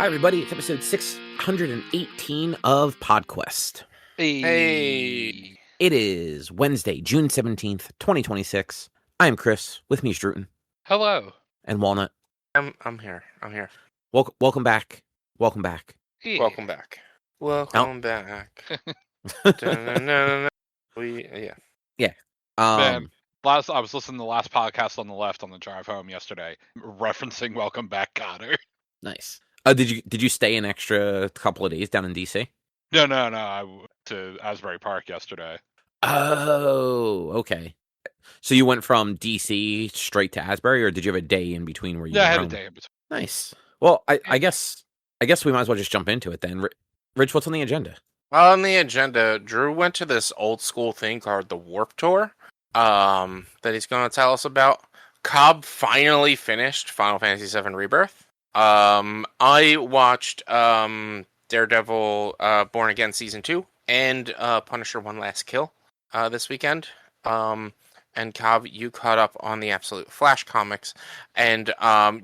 Hi, everybody. It's episode 618 of PodQuest. Hey. It is Wednesday, June 17th, 2026. I am Chris. With me is Drootin. Hello. And Walnut. I'm here. Welcome back. Welcome back. Yeah. Welcome back. Welcome back. Da-na-na-na-na. Yeah. Man, I was listening to the last podcast on the left on the drive home yesterday, referencing Welcome Back, Cotter. Nice. Did you stay an extra couple of days down in DC? No. I went to Asbury Park yesterday. Oh, okay. So you went from DC straight to Asbury, or did you have a day in between where you were Yeah, I had home? a day in between. Nice. Well, I guess we might as well just jump into it then. Rich, what's on the agenda? Well, on the agenda, Drew went to this old school thing called the Warp Tour, that he's going to tell us about. Cobb finally finished Final Fantasy VII Rebirth. I watched Daredevil Born Again Season 2 and Punisher One Last Kill this weekend. And Cobb, you caught up on the Absolute Flash comics. And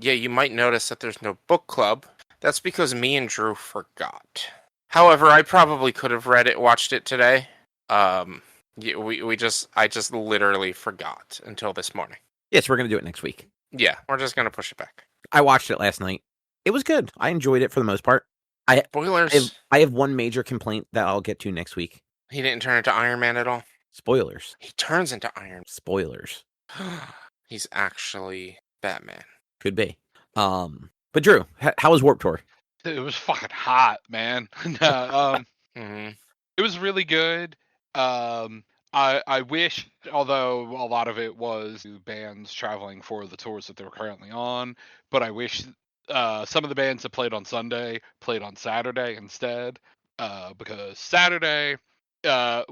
you might notice that there's no book club. That's because me and Drew forgot. However, I probably could have watched it today. I just literally forgot until this morning. Yes, we're going to do it next week. Yeah, we're just going to push it back. I watched it last night. It was good. I enjoyed it for the most part. Spoilers. I have one major complaint that I'll get to next week. He didn't turn into Iron Man at all. Spoilers. He turns into Iron. Spoilers. He's actually Batman. Could be. But Drew, how was Warp Tour? It was fucking hot, man. No, Mm-hmm. It was really good. I wish, although a lot of it was bands traveling for the tours that they were currently on, but I wish some of the bands that played on Sunday played on Saturday instead, because Saturday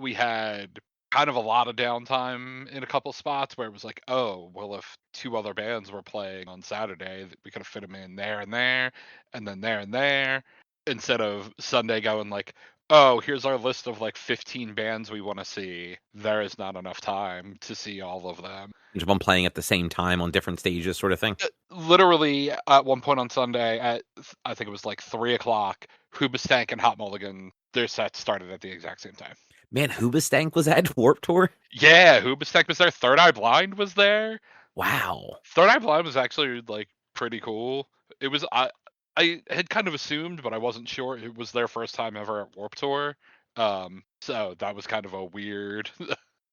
we had kind of a lot of downtime in a couple spots where it was like, oh, well, if two other bands were playing on Saturday, we could have fit them in there and there, and then there and there, instead of Sunday going like, oh, here's our list of like 15 bands we want to see. There is not enough time to see all of them. Each of them playing at the same time on different stages, sort of thing? Literally, at one point on Sunday, at I think it was like 3 o'clock, Hoobastank and Hot Mulligan, their sets started at the exact same time. Man, Hoobastank was at Warp Tour? Yeah, Hoobastank was there. Third Eye Blind was there. Wow. Third Eye Blind was actually like pretty cool. It was I had kind of assumed, but I wasn't sure. It was their first time ever at Warp Tour. So that was kind of a weird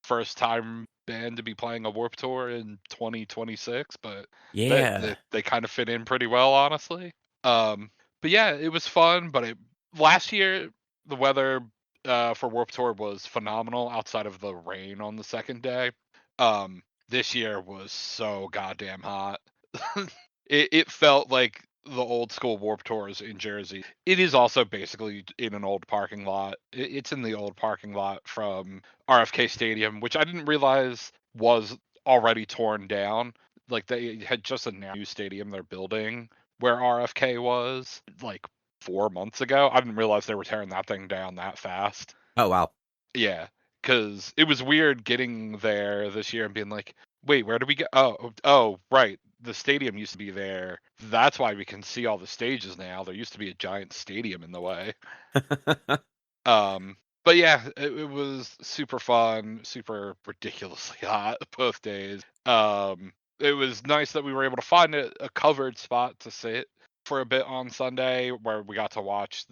first time band to be playing a Warp Tour in 2026, but Yeah. they kind of fit in pretty well, honestly. But yeah, it was fun. But last year the weather for Warp Tour was phenomenal outside of the rain on the second day. This year was so goddamn hot. It felt like the old school Warp Tours in Jersey. It is also basically in an old parking lot. It's in the old parking lot from RFK Stadium, which I didn't realize was already torn down. Like, they had just a new stadium they're building where RFK was like 4 months ago. I didn't realize they were tearing that thing down that fast. Oh, wow. Yeah, because it was weird getting there this year and being like, wait, where do we go? Oh, right. The stadium used to be there. That's why we can see all the stages now. There used to be a giant stadium in the way. But yeah, it was super fun, super ridiculously hot both days. It was nice that we were able to find a covered spot to sit for a bit on Sunday, where we got to watch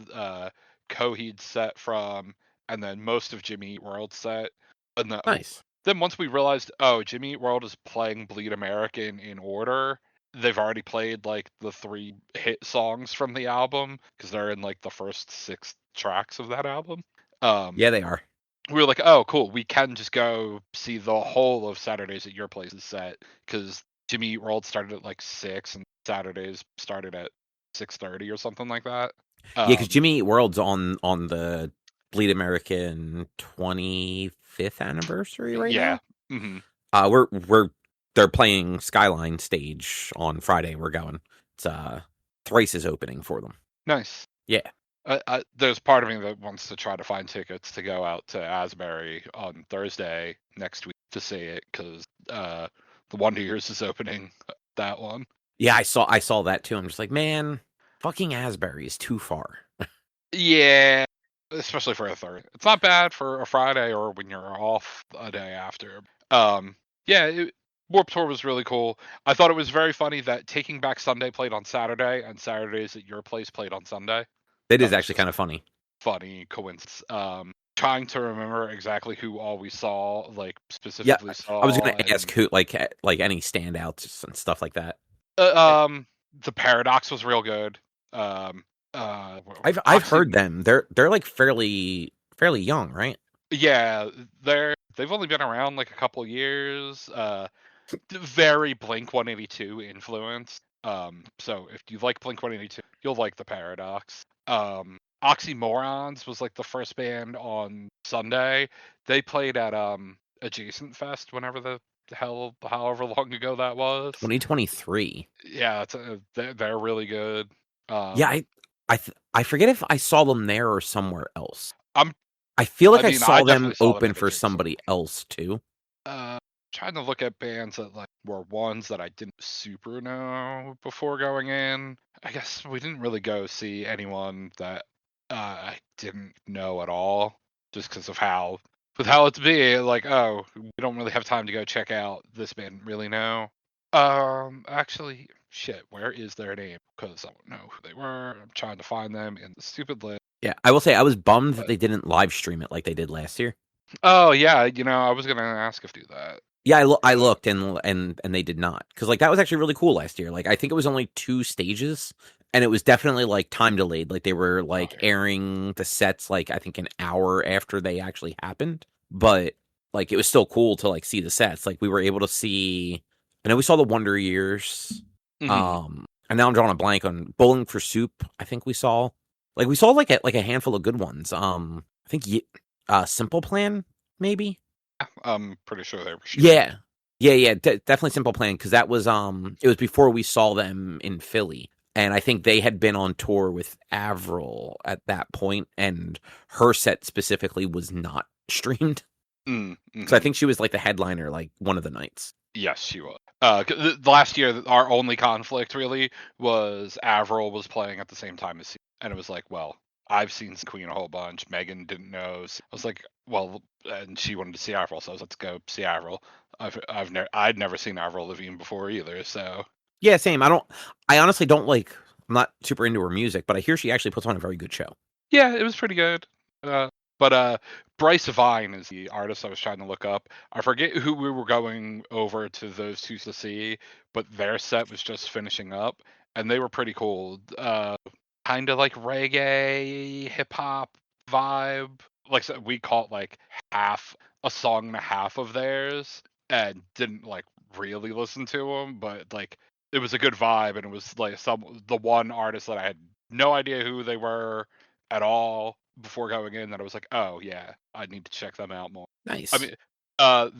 Coheed's set from, and then most of Jimmy Eat World's set. And Nice. then once we realized, oh, Jimmy Eat World is playing Bleed American in order, they've already played like the 3 hit songs from the album, because they're in like the first 6 tracks of that album. Yeah, they are. We were like, oh, cool, we can just go see the whole of Saturdays at Your Place's set, because Jimmy Eat World started at like 6 and Saturdays started at 6:30 or something like that. Yeah, because Jimmy Eat World's on the Bleed American 25th anniversary right now. Mm-hmm. They're playing Skyline stage on Friday. We're going. It's Thrice is opening for them. Nice. Yeah. There's part of me that wants to try to find tickets to go out to Asbury on Thursday next week to see it, because the Wonder Years is opening that one. Yeah, I saw that too. I'm just like, man, Fucking Asbury is too far. Yeah, especially for a Thursday. It's not bad for a Friday or when you're off a day after. Yeah, Warped Tour was really cool. I thought it was very funny that Taking Back Sunday played on Saturday and Saturdays at your place played on Sunday. It That is was actually just kind of funny. funny coincidence. Trying to remember exactly who all we saw, like Yeah, specifically saw. I was gonna and, ask who, like any standouts and stuff like that. The Paradox was real good. Um, I've heard them. They're like fairly young, right? Yeah, they've only been around like a couple years. Very Blink 182 influence. So if you like Blink 182, you'll like the Paradox. Oxymorons was like the first band on Sunday. They played at Adjacent Fest whenever the hell, however long ago that was. 2023. Yeah, they're really good. Yeah, I forget if I saw them there or somewhere else. I'm I feel like I I mean, I saw them definitely saw them open at for Adjacent. somebody else too. Trying to look at bands that like were ones that I didn't super know before going in. I guess we didn't really go see anyone that I didn't know at all, just because of how it's being like, oh, we don't really have time to go check out this band. Really know. Actually, shit, where is their name? Because I don't know who they were. I'm trying to find them in the stupid list. Yeah, I will say I was bummed that they didn't live stream it like they did last year. Oh yeah, I was gonna ask if do that. Yeah, I looked and they did not, because like that was actually really cool last year. Like I think it was only 2 stages, and it was definitely like time delayed. Like they were like airing the sets like I think an hour after they actually happened, but like it was still cool to like see the sets. Like we were able to see. I know we saw the Wonder Years, Mhm. and now I'm drawing a blank on Bowling for Soup. I think we saw like a handful of good ones. I think Simple Plan maybe. I'm pretty sure they were Yeah. Definitely Simple Plan, because that was it was before we saw them in Philly, and I think they had been on tour with Avril at that point, and her set specifically was not streamed. So I think she was like the headliner like one of the nights. Yes, she was. Last year, our only conflict really was Avril was playing at the same time as, and it was like, well, I've seen Queen a whole bunch. Megan didn't know. So I was like, well, and she wanted to see Avril, so I was let's go see Avril. I'd never seen Avril Lavigne before either, so Yeah, same. I honestly don't like. I'm not super into her music, but I hear she actually puts on a very good show. yeah, it was pretty good. But Bryce Vine is the artist I was trying to look up. I forget who we were going over to those two to see, but their set was just finishing up, and they were pretty cool. Kind of like reggae, hip hop vibe. Like I said, we caught like half a song and a half of theirs, and didn't like really listen to them, but like it was a good vibe, and it was like the one artist that I had no idea who they were at all before going in, that I was like, oh yeah, I need to check them out more. Nice. I mean,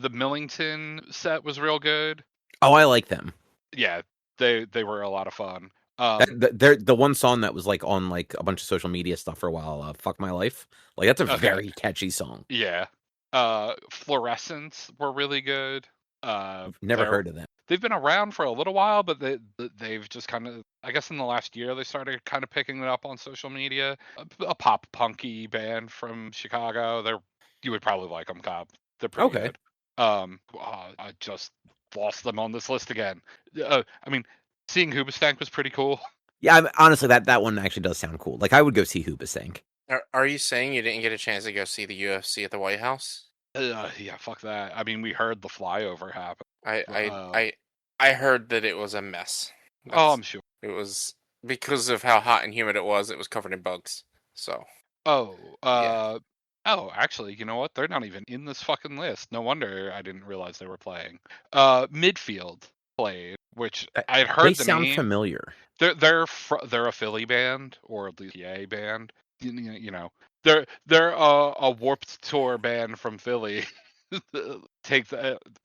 the Millington set was real good. Oh, I like them. Yeah, they were a lot of fun. They're the one song that was like on like a bunch of social media stuff for a while. Fuck My Life. Like that's a very catchy song. Yeah. Fluorescence were really good. Never heard of them. They've been around for a little while, but they've just kind of, I guess in the last year, they started kind of picking it up on social media. A pop punky band from Chicago. You would probably like them, Cobb. They're pretty good. I just lost them on this list again. I mean, seeing Hoobastank was pretty cool. Yeah, honestly, that one actually does sound cool. Like I would go see Hoobastank. Are you saying you didn't get a chance to go see the UFC at the White House? Yeah, fuck that. I mean, we heard the flyover happen. I heard that it was a mess. I'm sure. It was because of how hot and humid it was. It was covered in bugs. So. Oh, actually, you know what? They're not even in this fucking list. No wonder I didn't realize they were playing. Midfield played, which I had heard the name. They sound familiar. They're a Philly band, or at least a band. You know, they're a Warped Tour band from Philly. Take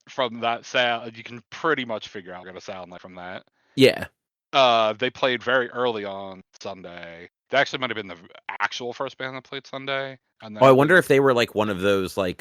from that sound, you can pretty much figure out what it's gonna sound like from that. Yeah. They played very early on Sunday. They actually might have been the actual first band that played Sunday. And I wonder if they were like one of those like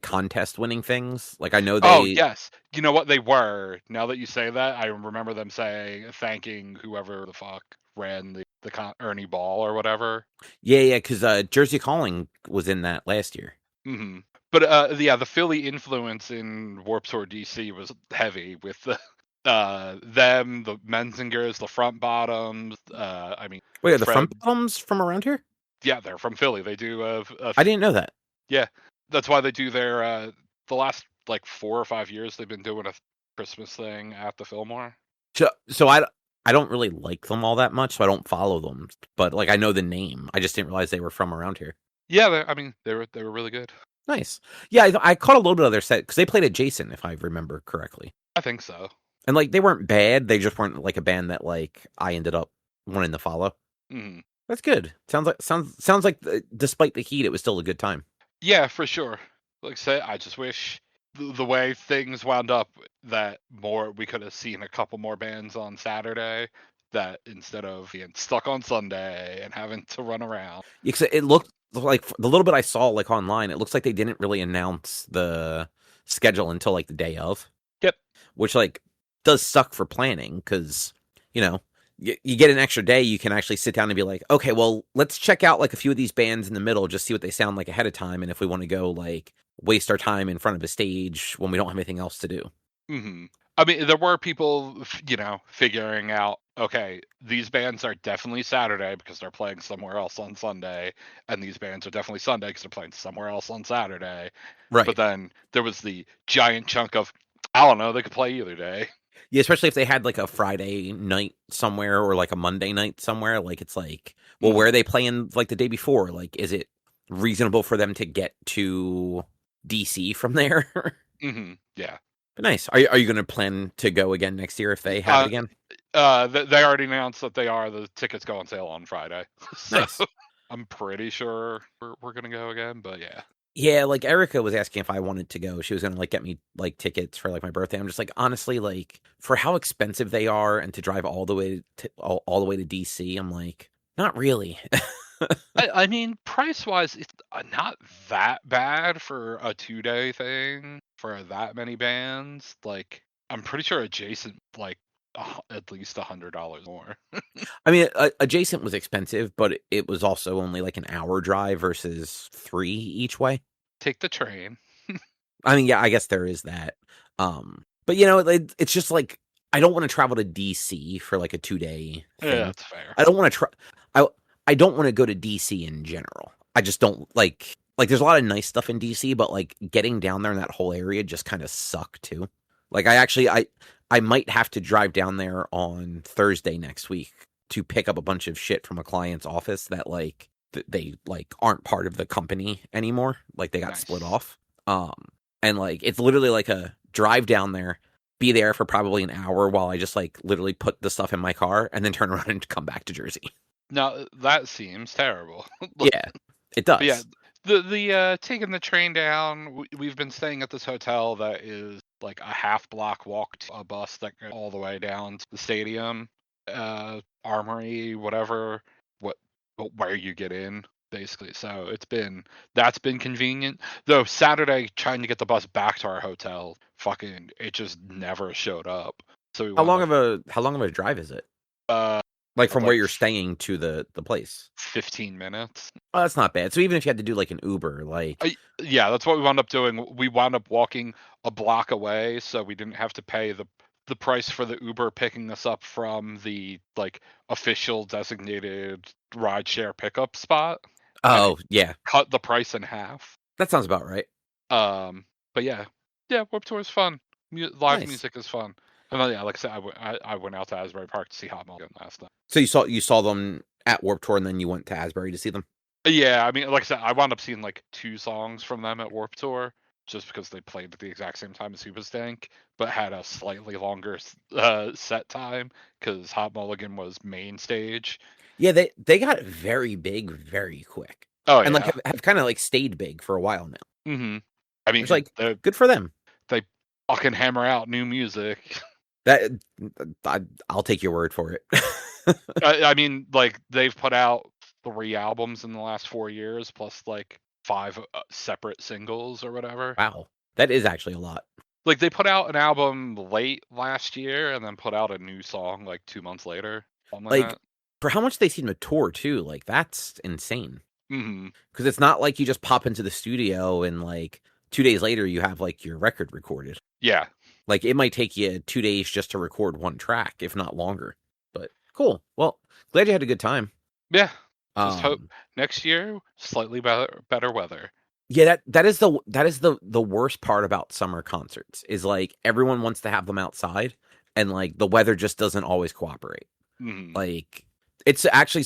contest winning things. Like I know they. Oh yes, you know what they were. Now that you say that, I remember them thanking whoever the fuck ran the Ernie Ball or whatever. Yeah, because Jersey Calling was in that last year. Mm-hmm. But yeah, the Philly influence in Warped Tour DC was heavy with the them, the Menzingers, the Front Bottoms. I mean, Wait, are the Fred, Front Bottoms from around here? yeah, they're from Philly. They do I didn't know that. yeah, that's why they do their the last like 4 or 5 years they've been doing a Christmas thing at the Fillmore. So I don't really like them all that much, so I don't follow them. But like I know the name. I just didn't realize they were from around here. Yeah, I mean they were really good. Nice. Yeah, I caught a little bit of their set because they played adjacent, if I remember correctly. I think so. And like they weren't bad. They just weren't like a band that like I ended up wanting to follow. Mm. That's good. Sounds like despite the heat, it was still a good time. Yeah, for sure. Like I say, I just wish the way things wound up that we could have seen a couple more bands on Saturday. That instead of being stuck on Sunday and having to run around. Yeah, 'cause it looked like the little bit I saw like online, it looks like they didn't really announce the schedule until like the day of. Yep. Which like does suck for planning because you get an extra day, you can actually sit down and be like, okay, well, let's check out like a few of these bands in the middle, just see what they sound like ahead of time, and if we want to go like waste our time in front of a stage when we don't have anything else to do. Mm-hmm. I mean, there were people, figuring out, okay, these bands are definitely Saturday because they're playing somewhere else on Sunday, and these bands are definitely Sunday because they're playing somewhere else on Saturday. Right. But then there was the giant chunk of, I don't know, they could play either day. Yeah, especially if they had like a Friday night somewhere or like a Monday night somewhere. Like it's like, well, where are they playing like the day before? Like, is it reasonable for them to get to DC from there? Mm-hmm. Yeah. But nice. Are you going to plan to go again next year if they have it again? They already announced that they are. The tickets go on sale on Friday. So Nice. I'm pretty sure we're gonna go again. But yeah. Yeah, like Erica was asking if I wanted to go. She was gonna like get me like tickets for like my birthday. I'm just like, honestly, like for how expensive they are and to drive all the way to all the way to DC, I'm like, not really. I mean, price wise, it's not that bad for a 2-day thing for that many bands. Like, I'm pretty sure adjacent like at least $100 more. I mean, adjacent was expensive, but it was also only like an hour drive versus 3 each way. Take the train. I mean, yeah, I guess there is that. But it's just like I don't want to travel to DC for like a 2-day thing. Yeah, that's fair. I don't want to I don't want to go to DC in general. I just don't like there's a lot of nice stuff in DC, but like getting down there in that whole area just kind of suck too. Like I might have to drive down there on Thursday next week to pick up a bunch of shit from a client's office that like they like aren't part of the company anymore. Like they got split off. And like it's literally like a drive down there, be there for probably an hour while I just like literally put the stuff in my car and then turn around and come back to Jersey. Now that seems terrible. Yeah, it does. But yeah, the taking the train down. We've been staying at this hotel that is like a half block walk to a bus that goes all the way down to the stadium, Armory, whatever. Where you get in, basically. So that's been convenient. Though Saturday trying to get the bus back to our hotel, fucking it just never showed up. So how long of a drive is it? Like from where you're staying to the place? 15 minutes. Oh, that's not bad. So even if you had to do like an Uber, like yeah, that's what we wound up doing. We wound up walking a block away, so we didn't have to pay the price for the Uber picking us up from the like official designated rideshare pickup spot. Oh, yeah. Cut the price in half. That sounds about right. But yeah, Warped Tour is fun. Live music is fun. And then, yeah, like I said, I went out to Asbury Park to see Hot Mulligan last night. So you saw them at Warped Tour and then you went to Asbury to see them? Yeah, I mean, like I said, I wound up seeing like 2 songs from them at Warped Tour just because they played at the exact same time as Hoobastank, but had a slightly longer set time because Hot Mulligan was main stage. Yeah, they got very big very quick. Oh, and like have kind of like stayed big for a while now. Mm-hmm. I mean, it's like good for them. They fucking hammer out new music. That I'll take your word for it. I mean, like they've put out 3 albums in the last 4 years, plus like 5 separate singles or whatever. Wow, that is actually a lot. Like they put out an album late last year and then put out a new song like 2 months later. Like for how much they seem to tour too, like that's insane. Mm-hmm. Because it's not like you just pop into the studio and like 2 days later you have like your record recorded. Yeah. Like it might take you 2 days just to record one track, if not longer. But cool. Well, glad you had a good time. Yeah. Just hope next year slightly better weather. Yeah, that is the worst part about summer concerts is like everyone wants to have them outside and like the weather just doesn't always cooperate. Mm-hmm. Like it's actually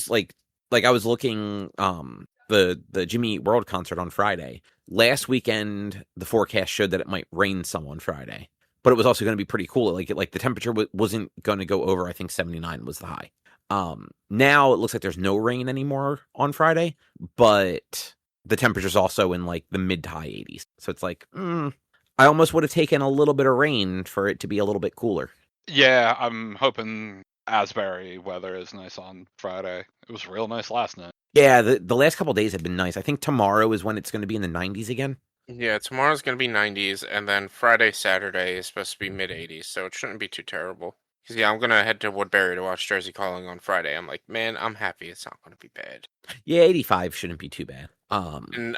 like I was looking the Jimmy Eat World concert on Friday. Last weekend the forecast showed that it might rain some on Friday, but it was also going to be pretty cool. Like the temperature wasn't going to go over, I think 79 was the high. Now it looks like there's no rain anymore on Friday, but the temperature's also in like the mid to high 80s. So it's like, I almost would have taken a little bit of rain for it to be a little bit cooler. Yeah, I'm hoping Asbury weather is nice on Friday. It was real nice last night. Yeah, the last couple of days have been nice. I think tomorrow is when it's going to be in the 90s again. Yeah, tomorrow's going to be 90s, and then Friday, Saturday is supposed to be mid-80s, so it shouldn't be too terrible. Because, yeah, I'm going to head to Woodbury to watch Jersey Calling on Friday. I'm like, man, I'm happy it's not going to be bad. Yeah, 85 shouldn't be too bad. And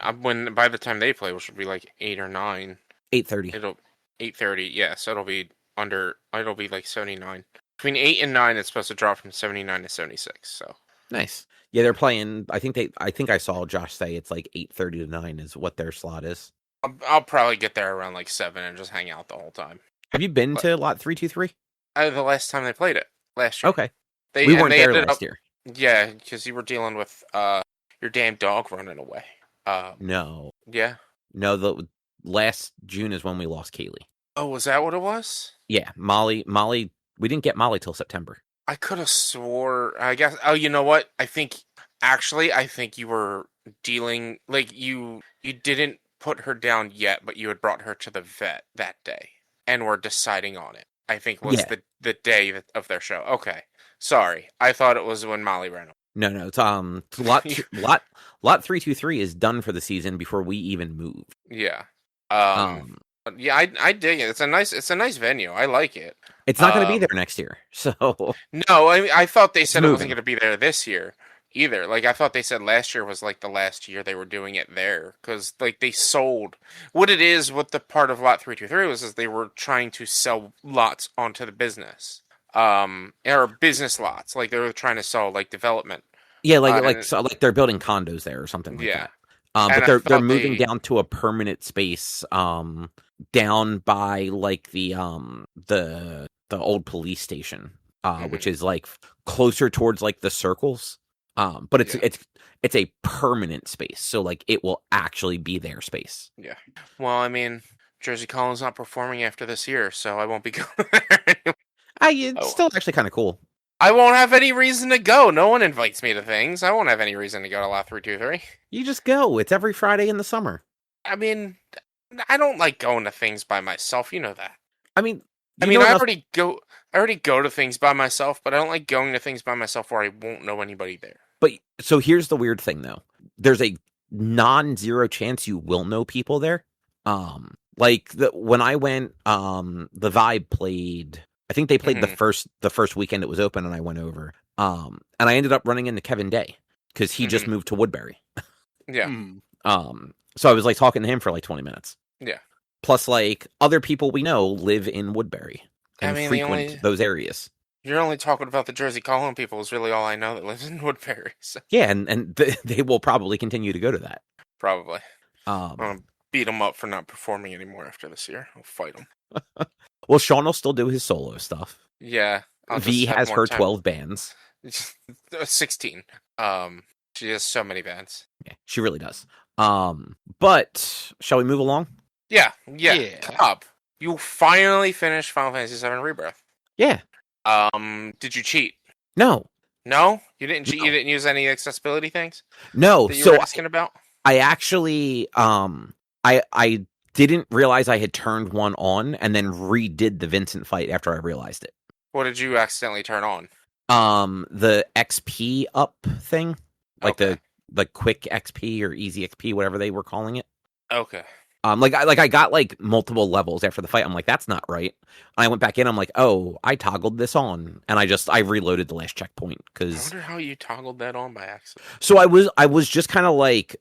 by the time they play, which will be like 8 or 9. 8:30. It'll 8:30, yeah, so it'll be like 79. Between 8 and 9, it's supposed to drop from 79 to 76, so. Nice. Yeah, they're playing, I think I saw Josh say it's like 8:30 to 9 is what their slot is. I'll probably get there around like 7 and just hang out the whole time. Have you been to Lot 323? The last time they played it, last year. Okay. We weren't there last year. Yeah, because you were dealing with your damn dog running away. No. Yeah? No, the last June is when we lost Kaylee. Oh, was that what it was? Yeah, Molly, we didn't get Molly till September. I could have swore, I guess, oh, you know what? I think you were dealing, like, you didn't put her down yet, but you had brought her to the vet that day, and were deciding on it. I think was the day of their show. Okay, sorry, I thought it was when Molly ran away. No, it's lot 323 is done for the season before we even move. Yeah. Yeah, I dig it. It's a nice venue. I like it. It's not going to be there next year, so no. I thought they said it wasn't going to be there this year either. Like I thought they said last year was like the last year they were doing it there because like they sold what it is. What the part of Lot 323 was is they were trying to sell lots onto the business, or business lots. Like they were trying to sell like development. Yeah, like they're building condos there or something like that. But they're moving down to a permanent space, down by like the old police station, which is like closer towards like the circles. But it's a permanent space, so like it will actually be their space. Yeah. Well, I mean, Jersey Collins not performing after this year, so I won't be going there anymore. It's still actually kind of cool. I won't have any reason to go. No one invites me to things. I won't have any reason to go to Lot 323. You just go. It's every Friday in the summer. I mean, I don't like going to things by myself. You know that. I already go to things by myself, but I don't like going to things by myself where I won't know anybody there. But so here's the weird thing, though. There's a non-zero chance you will know people there. Like when I went, the Vibe played. I think they played the first weekend it was open, and I went over. And I ended up running into Kevin Day because he just moved to Woodbury. Yeah. So I was like talking to him for like 20 minutes. Yeah. Plus, like other people we know live in Woodbury and frequent those areas. You're only talking about the Jersey Calling people is really all I know that lives in Woodbury. So. Yeah, and they will probably continue to go to that. Probably. I'm gonna beat them up for not performing anymore after this year. I'll fight them. Well, Sean will still do his solo stuff. Yeah. V has her 12 bands. 16. She has so many bands. Yeah, she really does. But shall we move along? Yeah. Cobb, you finally finished Final Fantasy VII Rebirth. Yeah. Did you cheat? No. No? You didn't cheat? No. You didn't use any accessibility things? No. That you were asking about? I actually, I didn't realize I had turned one on and then redid the Vincent fight after I realized it. What did you accidentally turn on? The XP up thing. Like okay. the quick XP or easy XP, whatever they were calling it. Okay. I got like multiple levels after the fight. I'm like, that's not right. And I went back in. I'm like, oh, I toggled this on, and I reloaded the last checkpoint I because. wonder how you toggled that on by accident. So I was just kind of like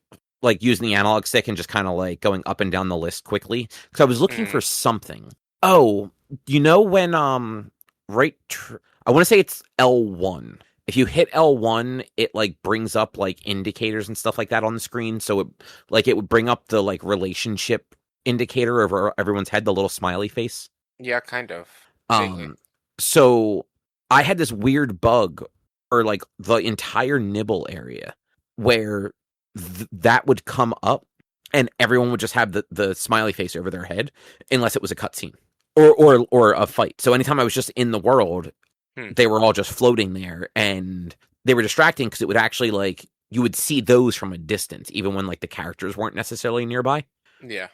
using the analog stick and just kind of like going up and down the list quickly because I was looking for something. Oh, when right? I want to say it's L1. If you hit L1, it like brings up like indicators and stuff like that on the screen. So it would bring up the like relationship indicator over everyone's head, the little smiley face. Yeah, kind of. Vaguely. So I had this weird bug, or like the entire nibble area, where that would come up, and everyone would just have the smiley face over their head, unless it was a cutscene or a fight. So anytime I was just in the world, they were all just floating there, and they were distracting because it would actually like you would see those from a distance, even when like the characters weren't necessarily nearby. Yeah.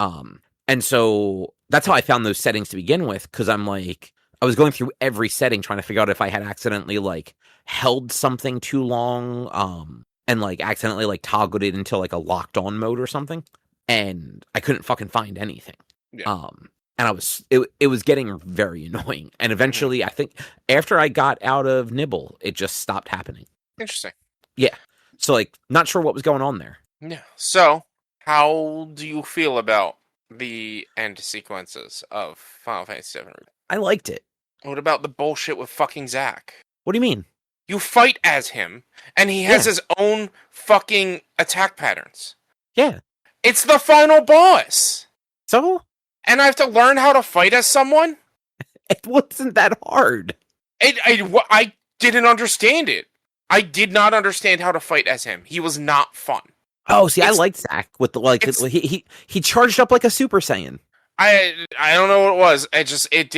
And so that's how I found those settings to begin with, because I'm like, I was going through every setting trying to figure out if I had accidentally like held something too long, and like accidentally like toggled it into like a locked on mode or something, and I couldn't fucking find anything. Yeah. And it was getting very annoying. And eventually, I think after I got out of Nibble, it just stopped happening. Interesting. Yeah. So like, not sure what was going on there. Yeah. So, how do you feel about the end sequences of Final Fantasy VII Rebirth? I liked it. What about the bullshit with fucking Zack? What do you mean? You fight as him, and he has his own fucking attack patterns. Yeah. It's the final boss! So? And I have to learn how to fight as someone? It wasn't that hard. I didn't understand it. I did not understand how to fight as him. He was not fun. Oh, see, I liked Zack with the like. He charged up like a Super Saiyan. I don't know what it was. It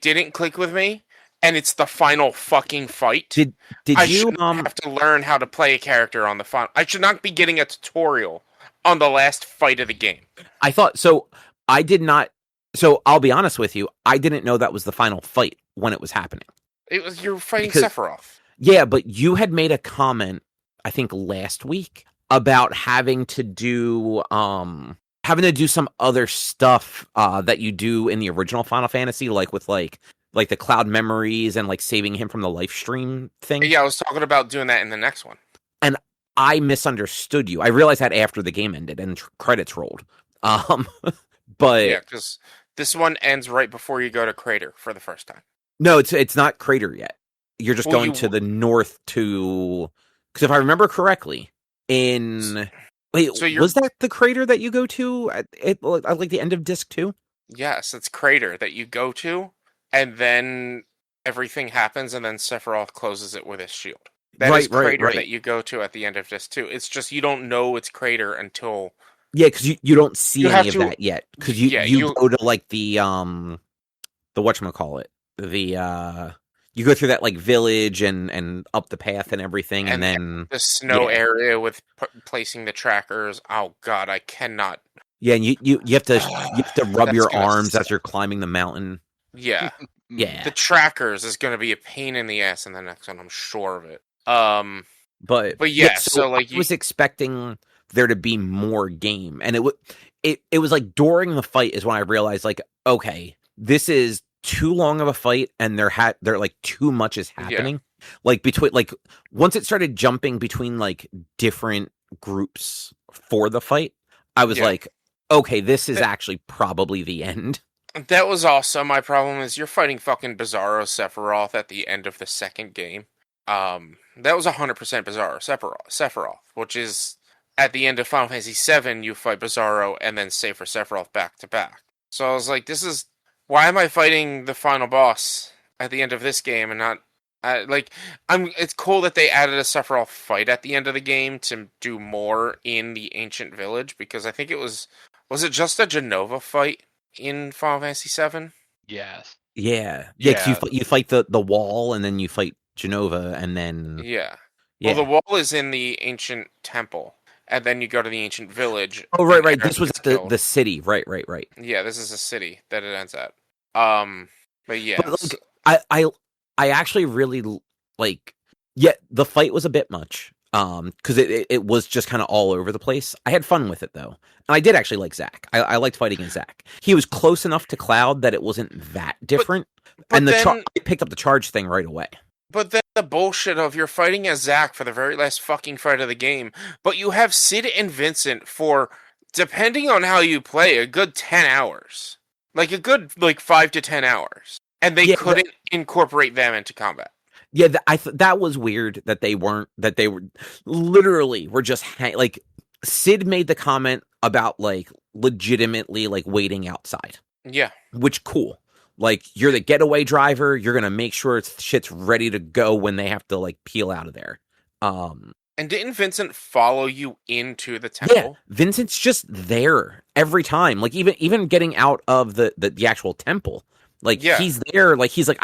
didn't click with me. And it's the final fucking fight. Did I you have to learn how to play a character on the final? I should not be getting a tutorial on the last fight of the game. I thought so. I did not. So I'll be honest with you. I didn't know that was the final fight when it was happening. You're fighting Sephiroth. Yeah, but you had made a comment, I think last week, about having to do some other stuff that you do in the original Final Fantasy, like with like the cloud memories and like saving him from the life stream thing. Yeah, I was talking about doing that in the next one. And I misunderstood you. I realized that after the game ended and credits rolled. But yeah, because this one ends right before you go to Crater for the first time. No, it's not Crater yet. You're just going to the north to, because if I remember correctly, was that the crater that you go to at like the end of disc 2? Yes, it's Crater that you go to, and then everything happens, and then Sephiroth closes it with his shield. That is Crater that you go to at the end of disc 2. It's just you don't know it's Crater until... Yeah, because you don't see any of that yet. Because you go to like the whatchamacallit, you go through that like village and up the path and everything, and then the snow area with placing the trackers. Oh god, I cannot. Yeah, and you have to rub your arms as you're climbing the mountain. Yeah, yeah. The trackers is going to be a pain in the ass in the next one. I'm sure of it. But yeah. So like, I was expecting there to be more game, and it was like during the fight is when I realized like, okay, this is too long of a fight, and they're like too much is happening. Yeah. Like between like once it started jumping between like different groups for the fight, I was like, okay, this is actually probably the end. That was also my problem. Is you're fighting fucking Bizarro Sephiroth at the end of the second game. That was 100% Bizarro Sephiroth, which is at the end of Final Fantasy VII, you fight Bizarro and then save for Sephiroth back to back. So I was like, why am I fighting the final boss at the end of this game and not it's cool that they added a Sephiroth fight at the end of the game to do more in the ancient village, because I think it was it just a Genova fight in Final Fantasy VII? Yes. Yeah. Yeah. You fight the wall, and then you fight Genova, and then yeah. Well, the wall is in the ancient temple, and then you go to the ancient village. Oh, right. This was the city. Right. Yeah, this is a city that it ends at. But yeah. But, like, I actually really like. Yeah, the fight was a bit much. Because it was just kind of all over the place. I had fun with it though, and I did actually like Zack. I liked fighting as Zack. He was close enough to Cloud that it wasn't that different, but and then, I picked up the charge thing right away. But then the bullshit of you're fighting as Zack for the very last fucking fight of the game, but you have Sid and Vincent for, depending on how you play, a good 10 hours. Like a good 5 to 10 hours. And they couldn't incorporate them into combat. Yeah, that was weird that they were literally were just like Sid made the comment about like legitimately like waiting outside. Yeah. Which cool. Like you're the getaway driver, you're going to make sure shit's ready to go when they have to like peel out of there. And didn't Vincent follow you into the temple? Yeah, Vincent's just there every time. Like even getting out of the actual temple. Like he's there, like he's like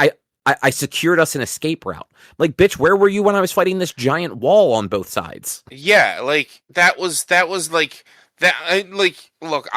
I secured us an escape route. Like, bitch, where were you when I was fighting this giant wall on both sides? Yeah, like that was like that. Look,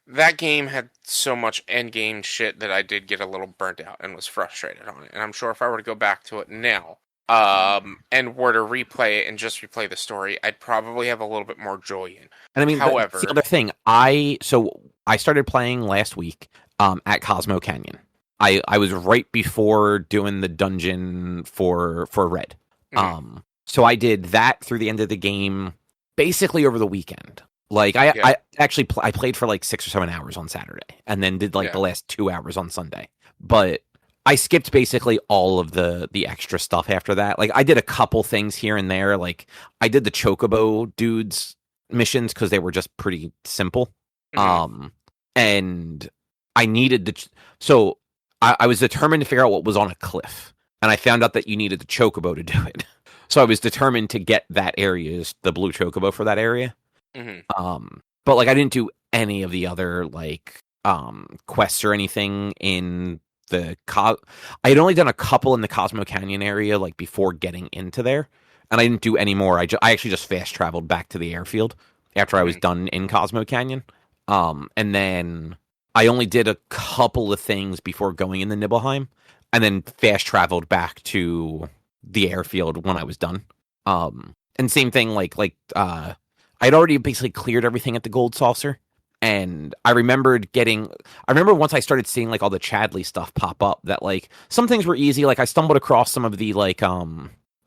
that game had so much end game shit that I did get a little burnt out and was frustrated on it. And I'm sure if I were to go back to it now, and were to replay it and just replay the story, I'd probably have a little bit more joy in. And I mean, however, the other thing, I started playing last week, at Cosmo Canyon. I was right before doing the dungeon for Red. Mm-hmm. So I did that through the end of the game, basically over the weekend. Like I actually I played for like 6 or 7 hours on Saturday, and then did like the last 2 hours on Sunday. But I skipped basically all of the extra stuff after that. Like I did a couple things here and there. Like I did the Chocobo dudes missions because they were just pretty simple. Mm-hmm. And I needed so I was determined to figure out what was on a cliff, and I found out that you needed the Chocobo to do it. So I was determined to get that area, the blue Chocobo for that area. Mm-hmm. But like I didn't do any of the other like quests or anything in the I had only done a couple in the Cosmo Canyon area like before getting into there, and I didn't do any more. I actually just fast traveled back to the airfield after I was done in Cosmo Canyon, and then I only did a couple of things before going in the Nibelheim, and then fast traveled back to the airfield when I was done. And same thing, I'd already basically cleared everything at the Gold Saucer, and I remember once I started seeing like all the Chadley stuff pop up that like some things were easy. Like I stumbled across some of the like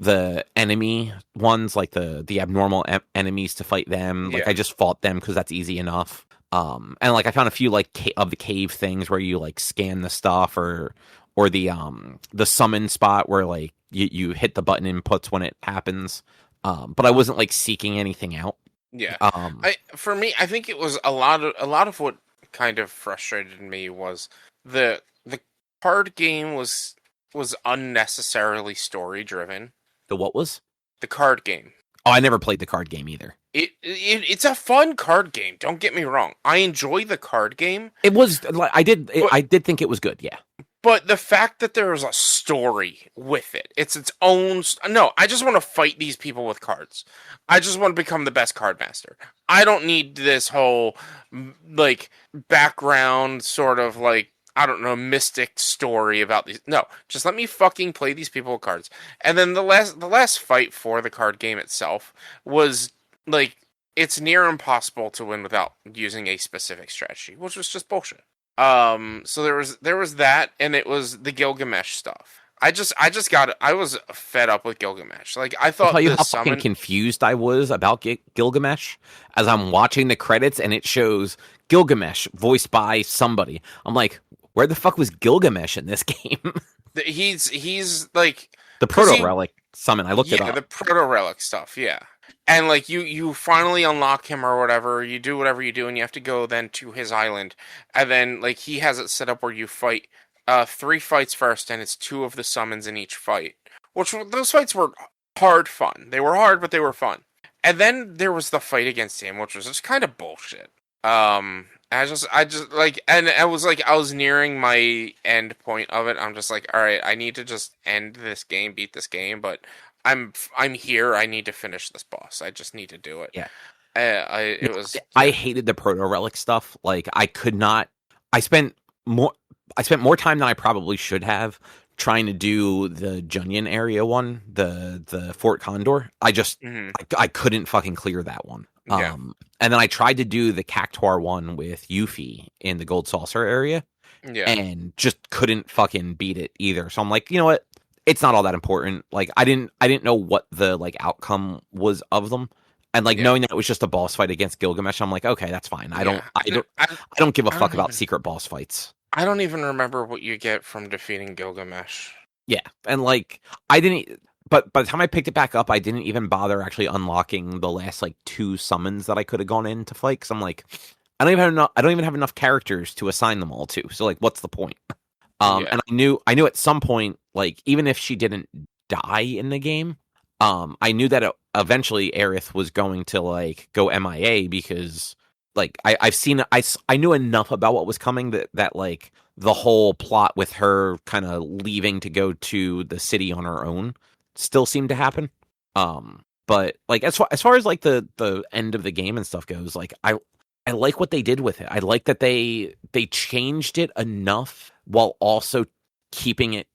the enemy ones, like the abnormal enemies to fight them. Like I just fought them because that's easy enough. And like I found a few like of the cave things where you like scan the stuff, or the summon spot where like you hit the button inputs when it happens. But I wasn't like seeking anything out. Yeah. For me, I think it was a lot of what kind of frustrated me was the card game was unnecessarily story driven. The what was? The card game. Oh, I never played the card game either. It's a fun card game. Don't get me wrong. I enjoy the card game. It was. I did think it was good. Yeah. But the fact that there was a story with it, it's its own. No, I just want to fight these people with cards. I just want to become the best card master. I don't need this whole like background sort of like, I don't know, mystic story about these. No, just let me fucking play these people with cards. And then the last fight for the card game itself was like, it's near impossible to win without using a specific strategy, which was just bullshit. So there was that, and it was the Gilgamesh stuff. I was fed up with Gilgamesh. Like I thought, I'll tell you how fucking confused I was about Gilgamesh as I'm watching the credits and it shows Gilgamesh voiced by somebody. I'm like, where the fuck was Gilgamesh in this game? He's like the proto relic summon. I looked it up. Yeah, the proto relic stuff. Yeah. And like you finally unlock him or whatever, you do whatever you do, and you have to go then to his island, and then like he has it set up where you fight 3 fights first, and it's 2 of the summons in each fight. Which those fights were hard fun. They were hard, but they were fun. And then there was the fight against him, which was just kind of bullshit. I just like, and I was nearing my end point of it. I'm just like, all right, I need to just end this game, beat this game, but I'm here. I need to finish this boss. I just need to do it. Yeah. I hated the proto relic stuff. Like I could not. I spent more time than I probably should have trying to do the Junyan area one, the Fort Condor. I couldn't fucking clear that one. Yeah. And then I tried to do the Cactuar one with Yuffie in the Gold Saucer area, Yeah. and just couldn't fucking beat it either. So I'm like, you know what? It's not all that important. Like I didn't know what the like outcome was of them. And like knowing that it was just a boss fight against Gilgamesh, I'm like, okay, that's fine. I don't give a fuck about secret boss fights. I don't even remember what you get from defeating Gilgamesh. Yeah, and like I didn't. But by the time I picked it back up, I didn't even bother actually unlocking the last like 2 summons that I could have gone in to fight. Because I'm like, I don't even have enough characters to assign them all to. So like, what's the point? And I knew at some point, like even if she didn't die in the game, I knew that eventually Aerith was going to like go MIA because like I knew enough about what was coming that like the whole plot with her kind of leaving to go to the city on her own still seemed to happen. But like as far as like the end of the game and stuff goes, like I like what they did with it. I like that they changed it enough while also keeping it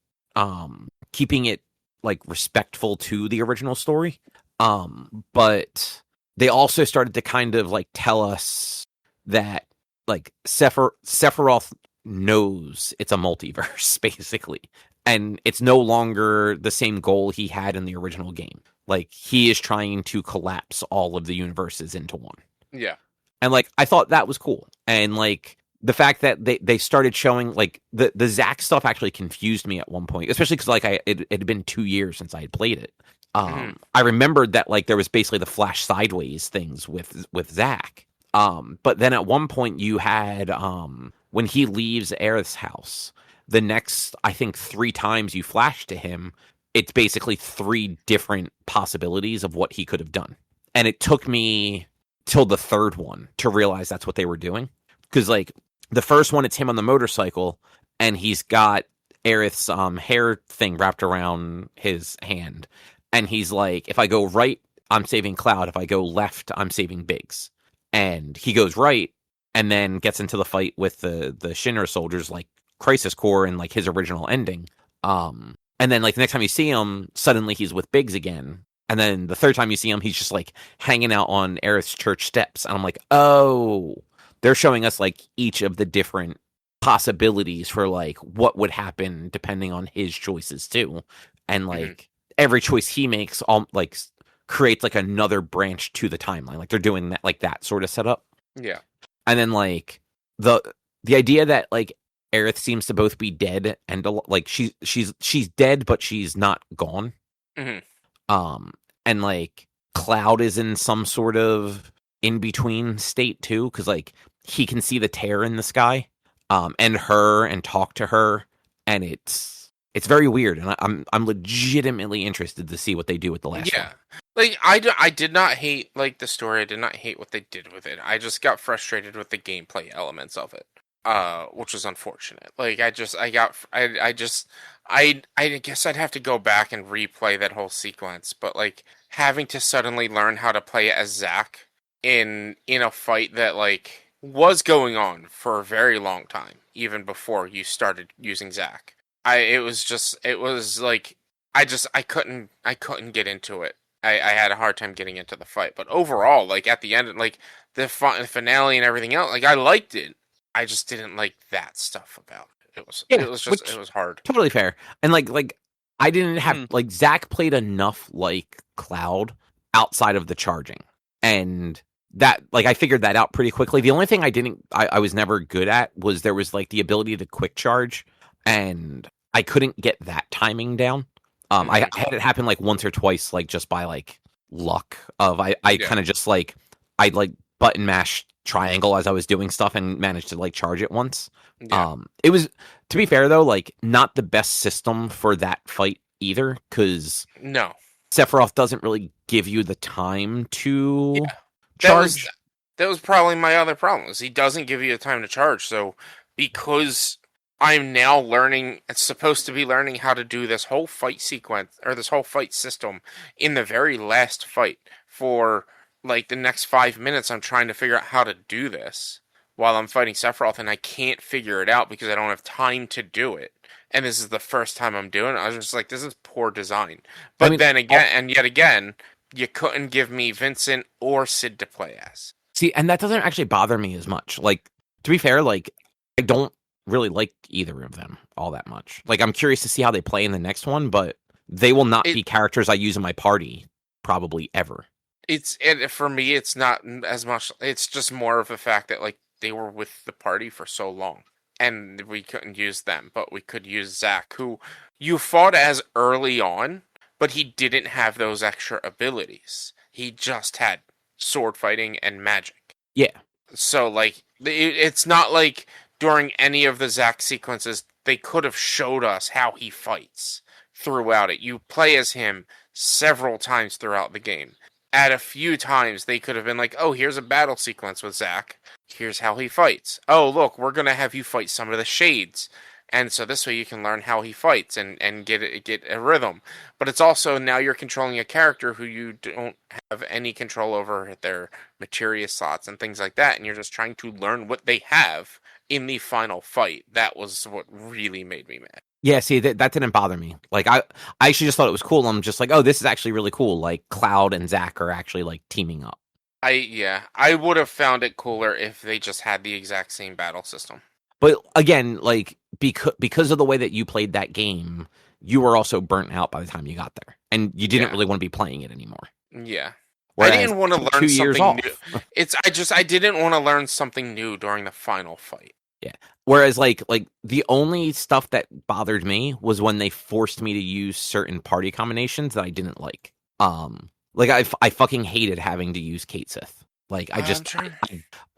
like respectful to the original story. But they also started to kind of like tell us that like Sephiroth knows it's a multiverse basically, and it's no longer the same goal he had in the original game. Like he is trying to collapse all of the universes into one. Yeah. And like I thought that was cool. And like the fact that they started showing like the Zack stuff actually confused me at one point, especially because like it had been 2 years since I had played it. I remembered that like there was basically the flash sideways things with Zack. But then at one point you had when he leaves Aerith's house, the next I think 3 times you flash to him, it's basically 3 different possibilities of what he could have done. And it took me till the 3rd one to realize that's what they were doing. Because like the first one, it's him on the motorcycle and he's got Aerith's hair thing wrapped around his hand. And he's like, if I go right, I'm saving Cloud. If I go left, I'm saving Biggs. And he goes right and then gets into the fight with the Shinra soldiers like Crisis Core and like his original ending. And then like the next time you see him, suddenly he's with Biggs again. And then the 3rd time you see him, he's just like hanging out on Aerith's church steps. And I'm like, oh, they're showing us like each of the different possibilities for like what would happen depending on his choices too. And like every choice he makes all like creates like another branch to the timeline. Like they're doing that, like that sort of setup. Yeah. And then like the idea that like Aerith seems to both be dead and like she's dead, but she's not gone. And like Cloud is in some sort of in between state too, because like he can see the tear in the sky, and her and talk to her, and it's very weird, and I'm legitimately interested to see what they do with the last one. Like I did not hate like the story. I did not hate what they did with it. I just got frustrated with the gameplay elements of it, which was unfortunate. Like I guess I'd have to go back and replay that whole sequence. But like having to suddenly learn how to play as Zack in a fight that like was going on for a very long time, even before you started using Zack. I couldn't get into it. I had a hard time getting into the fight, but overall, like at the end, like the finale and everything else, like I liked it. I just didn't like that stuff about it. It was hard. Totally fair. And like I didn't have like Zack played enough like Cloud outside of the charging, and that like I figured that out pretty quickly. The only thing I was never good at was there was like the ability to quick charge, and I couldn't get that timing down. I had it happen like once or twice, like just by like luck of I kind of just like I'd like button mash triangle as I was doing stuff and managed to like charge it once. It was, to be fair though, like not the best system for that fight either, because Sephiroth doesn't really give you the time to charge. That was probably my other problem, is he doesn't give you the time to charge. So because I'm now supposed to be learning how to do this whole fight sequence, or this whole fight system, in the very last fight. For, like, the next 5 minutes, I'm trying to figure out how to do this while I'm fighting Sephiroth, and I can't figure it out because I don't have time to do it. and this is the first time I'm doing it. I was just like, this is poor design. I But mean, then again, and yet again, you couldn't give me Vincent or Sid to play as. see, and that doesn't actually bother me as much. Like, to be fair, like, I don't really like either of them all that much. Like, I'm curious to see how they play in the next one, but they will not be characters I use in my party probably ever. For me, it's not as much. It's just more of the fact that like they were with the party for so long, and we couldn't use them, but we could use Zach, who you fought as early on, but he didn't have those extra abilities. He just had sword fighting and magic. Yeah. So like, it's not like during any of the Zach sequences they could have showed us how he fights throughout it. You play as him several times throughout the game. At a few times, they could have been like, oh, here's a battle sequence with Zach. Here's how he fights. Oh, look, we're going to have you fight some of the shades. And so this way you can learn how he fights and get a rhythm. But it's also now you're controlling a character who you don't have any control over their materia slots and things like that. And you're just trying to learn what they have in the final fight. That was what really made me mad. Yeah, see, that didn't bother me. Like, I actually just thought it was cool. I'm just like, oh, this is actually really cool. Like, Cloud and Zach are actually, like, teaming up. I would have found it cooler if they just had the exact same battle system. But, again, like, because of the way that you played that game, you were also burnt out by the time you got there. And you didn't really want to be playing it anymore. Yeah. Whereas I didn't want to learn 2 years something off. new. I didn't want to learn something new during the final fight. Yeah. Whereas, like the only stuff that bothered me was when they forced me to use certain party combinations that I didn't like. Like I fucking hated having to use Kate Sith. Like I just,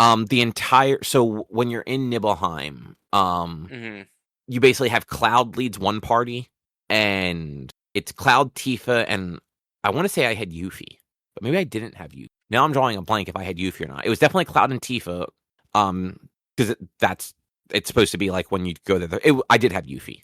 the entire. So when you're in Nibelheim, you basically have Cloud leads one party, and it's Cloud, Tifa, and I want to say I had Yuffie, but maybe I didn't have Yuffie. Now I'm drawing a blank if I had Yuffie or not. It was definitely Cloud and Tifa. Because it's supposed to be like when you go there. I did have Yuffie.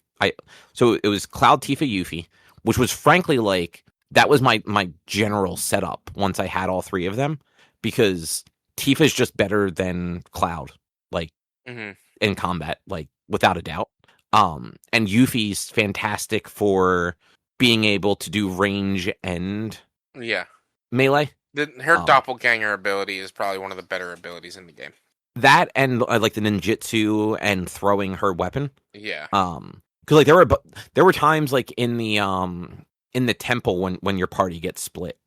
So it was Cloud, Tifa, Yuffie, which was frankly like that was my general setup once I had all three of them, because Tifa's just better than Cloud, like in combat, like without a doubt. And Yuffie's fantastic for being able to do range and melee. Her doppelganger ability is probably one of the better abilities in the game. That and like the ninjutsu and throwing her weapon. Yeah. Because like there were times like in the temple when your party gets split,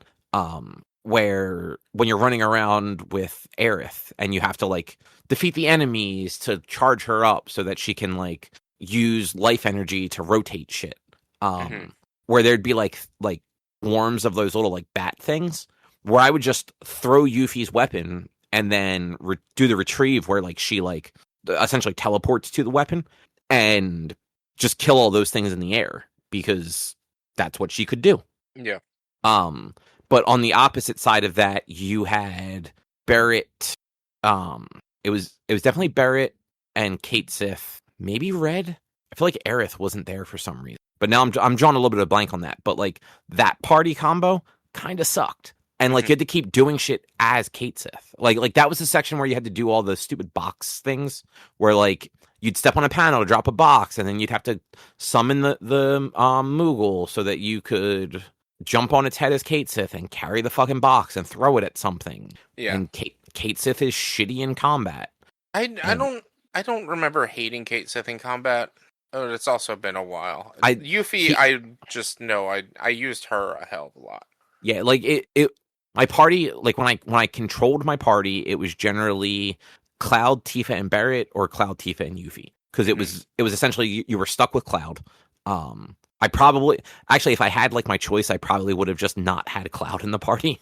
where when you're running around with Aerith and you have to like defeat the enemies to charge her up so that she can like use life energy to rotate shit. Where there'd be like swarms of those little like bat things, where I would just throw Yuffie's weapon and then do the retrieve where like she like essentially teleports to the weapon and just kill all those things in the air because that's what she could do. Yeah. But on the opposite side of that, you had Barrett. It was definitely Barrett and Kate Sith, maybe Red. I feel like Aerith wasn't there for some reason, but now I'm drawing a little bit of blank on that. But like that party combo kind of sucked. And like you had to keep doing shit as Kate Sith. Like that was the section where you had to do all the stupid box things, where like you'd step on a panel to drop a box, and then you'd have to summon the Moogle so that you could jump on its head as Kate Sith and carry the fucking box and throw it at something. Yeah. And Kate Sith is shitty in combat. I don't remember hating Kate Sith in combat. Oh, it's also been a while. Yuffie, I just know I used her a hell of a lot. Yeah, like it my party, like when I controlled my party, it was generally Cloud, Tifa, and Barrett, or Cloud, Tifa, and Yuffie, because it was essentially you were stuck with Cloud. I probably actually, if I had like my choice, I probably would have just not had Cloud in the party.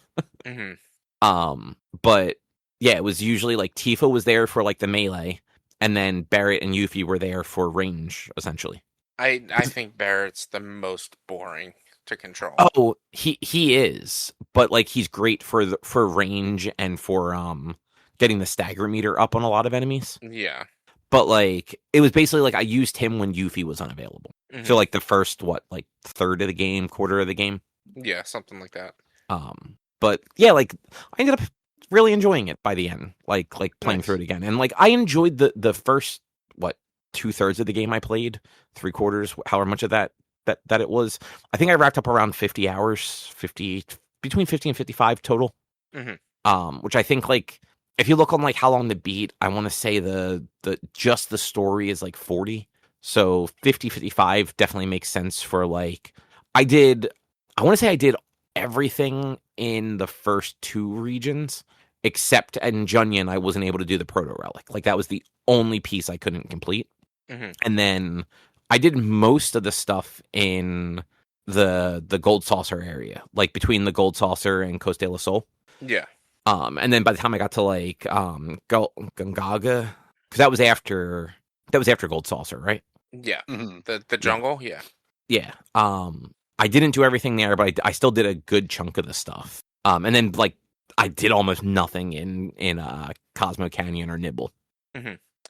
But yeah, it was usually like Tifa was there for like the melee, and then Barrett and Yuffie were there for range, essentially. I think Barrett's the most boring to control. Oh, he is, but like he's great for range and for getting the stagger meter up on a lot of enemies. Yeah. But like it was basically like I used him when Yuffie was unavailable. So like the first third of the game, quarter of the game. Yeah, something like that. But yeah, like I ended up really enjoying it by the end, like playing through it again. And like I enjoyed the first 2/3 of the game I played, 3/4, however much of that it was. I think I racked up around 50 hours, between 50 and 55 total. Which I think, like, if you look on like how long to beat, I want to say the just the story is like 40. So 50, 55 definitely makes sense for like I want to say I did everything in the first 2 regions, except in Junyan, I wasn't able to do the proto relic. Like that was the only piece I couldn't complete. And then I did most of the stuff in the Gold Saucer area, like between the Gold Saucer and Coast de la Sol. Yeah. And then by the time I got to like Gungaga, because that was after Gold Saucer, right? Yeah. The jungle, yeah. Yeah. I didn't do everything there, but I still did a good chunk of the stuff. And then like I did almost nothing in Cosmo Canyon or Nibble.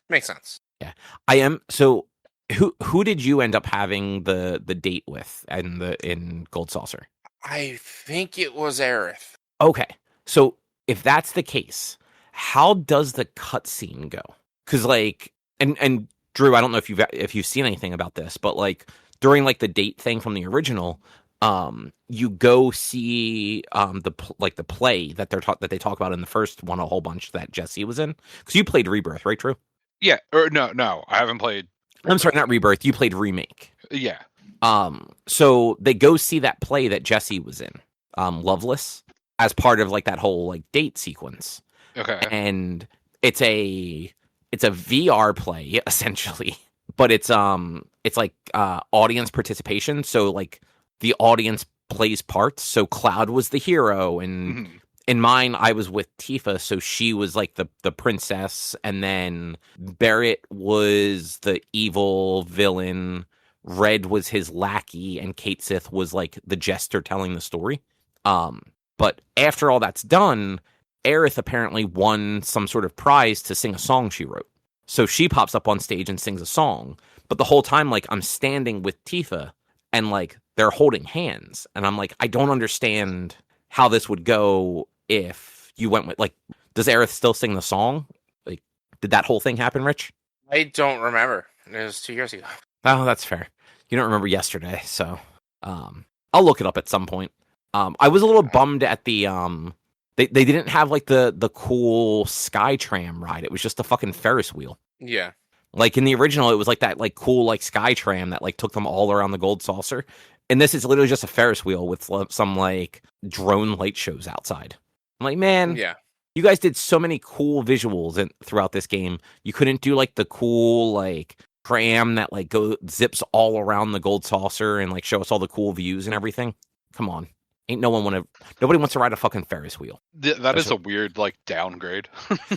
Makes sense. Yeah. I am so who did you end up having the date with in Gold Saucer? I think it was Aerith. Okay. So if that's the case, how does the cutscene go? Because like, and Drew, I don't know if you've seen anything about this, but like during like the date thing from the original, you go see the play that they talk about in the first one a whole bunch that Jesse was in. Because you played Rebirth, right, Drew? Yeah. Or no, I haven't played. I'm sorry, not Rebirth. You played Remake. Yeah. So they go see that play that Jesse was in, Loveless, as part of like that whole like date sequence. Okay. And it's a VR play essentially, but it's like audience participation. So like the audience plays parts. So Cloud was the hero, and in mine I was with Tifa, so she was like the princess, and then Barrett was the evil villain. Red was his lackey, and Kate Sith was like the jester telling the story. But after all that's done, Aerith apparently won some sort of prize to sing a song she wrote. So she pops up on stage and sings a song. But the whole time, like, I'm standing with Tifa, and like they're holding hands, and I'm like, I don't understand how this would go if you went with like, does Aerith still sing the song? Like, did that whole thing happen, Rich? I don't remember. It was 2 years ago. Oh, that's fair. You don't remember yesterday, so I'll look it up at some point. I was a little bummed at the they didn't have like the cool sky tram ride. It was just a fucking Ferris wheel. Yeah. Like in the original, it was like that like cool like sky tram that like took them all around the Gold Saucer. And this is literally just a Ferris wheel with some like drone light shows outside. I'm like, man, Yeah. you guys did so many cool visuals throughout this game. You couldn't do like the cool like tram that like zips all around the Gold Saucer and like show us all the cool views and everything. Come on. Nobody wants to ride a fucking Ferris wheel. That is a weird like downgrade.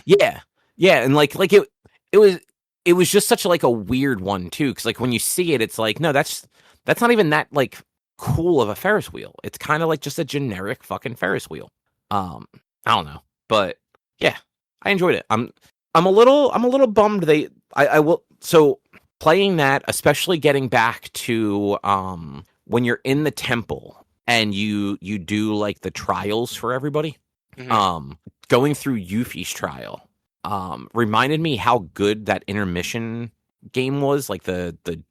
Yeah. And like it was just such like a weird one too, because like when you see it, it's like, no, that's not even that like cool of a Ferris wheel. It's kind of like just a generic fucking Ferris wheel. I don't know, but yeah, I enjoyed it. I'm a little bummed I will. So playing that, especially getting back to when you're in the temple and you do like the trials for everybody. Going through Yuffie's trial reminded me how good that intermission game was, like the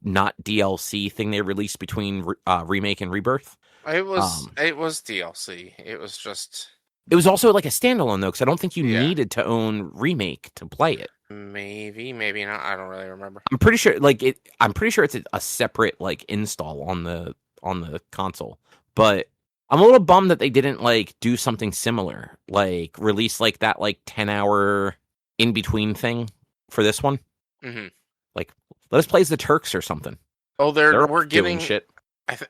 not DLC thing they released between Remake and Rebirth. It was DLC. It was just. It was also like a standalone though, because I don't think you needed to own Remake to play it. Maybe not. I don't really remember. I'm pretty sure it's a separate like install on the console. But I'm a little bummed that they didn't like do something similar, like release like that like 10-hour in between thing for this one. Like, let us play as the Turks or something. Oh, we're getting getting shit.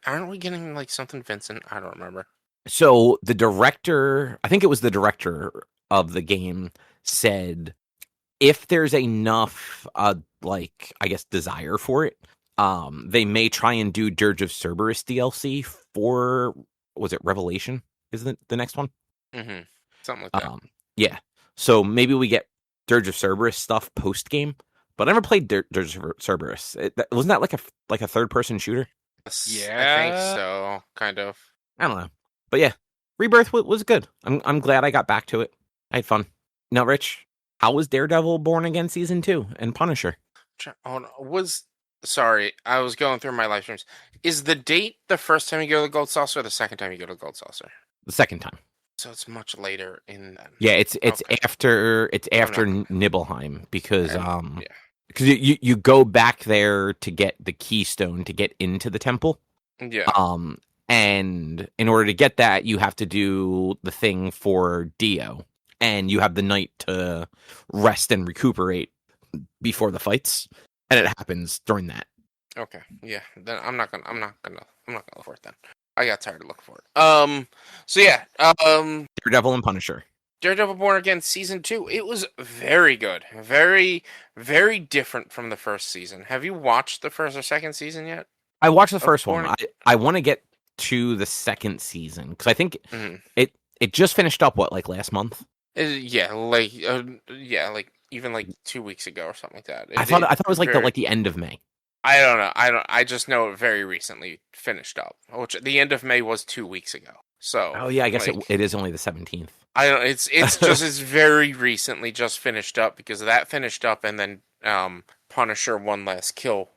Aren't we getting like something Vincent? I don't remember. So the director, I think it was the director of the game, said if there's enough, like I guess desire for it, they may try and do Dirge of Cerberus DLC for, was it Revelation? Isn't it the next one? Something like that. Yeah. So maybe we get Dirge of Cerberus stuff post game, but I never played Dirge of Cerberus. Wasn't that like a third person shooter? Yeah, I think so. Kind of. I don't know, but yeah, Rebirth was good. I'm glad I got back to it. I had fun. Now, Rich, how was Daredevil Born Again Season 2 and Punisher? Hold on. Sorry, I was going through my live streams. Is the date the first time you go to the Gold Saucer or the second time you go to the Gold Saucer? The second time. So it's much later in then. Yeah, it's Okay. after not- Nibelheim because Yeah. because you go back there to get the keystone to get into the temple. Yeah. And in order to get that, you have to do the thing for Dio, and you have the night to rest and recuperate before the fights, and it happens during that. Okay. Yeah. Then I'm not gonna look for it then. I got tired of looking for it. So yeah. Daredevil and Punisher. Daredevil Born Again season 2. It was very good. Very, very different from the first season. Have you watched the first or second season yet? I watched the first one. Born I want to get to the second season because I think Mhm. it just finished up like last month. Yeah, like even like 2 weeks ago or something like that. I thought it was like the end of May. I don't know. I just know it very recently finished up, which the end of May was 2 weeks ago. So Oh yeah, I guess like, it is only the 17th. I don't. It's it's very recently just finished up because that finished up and then Punisher One Last Kill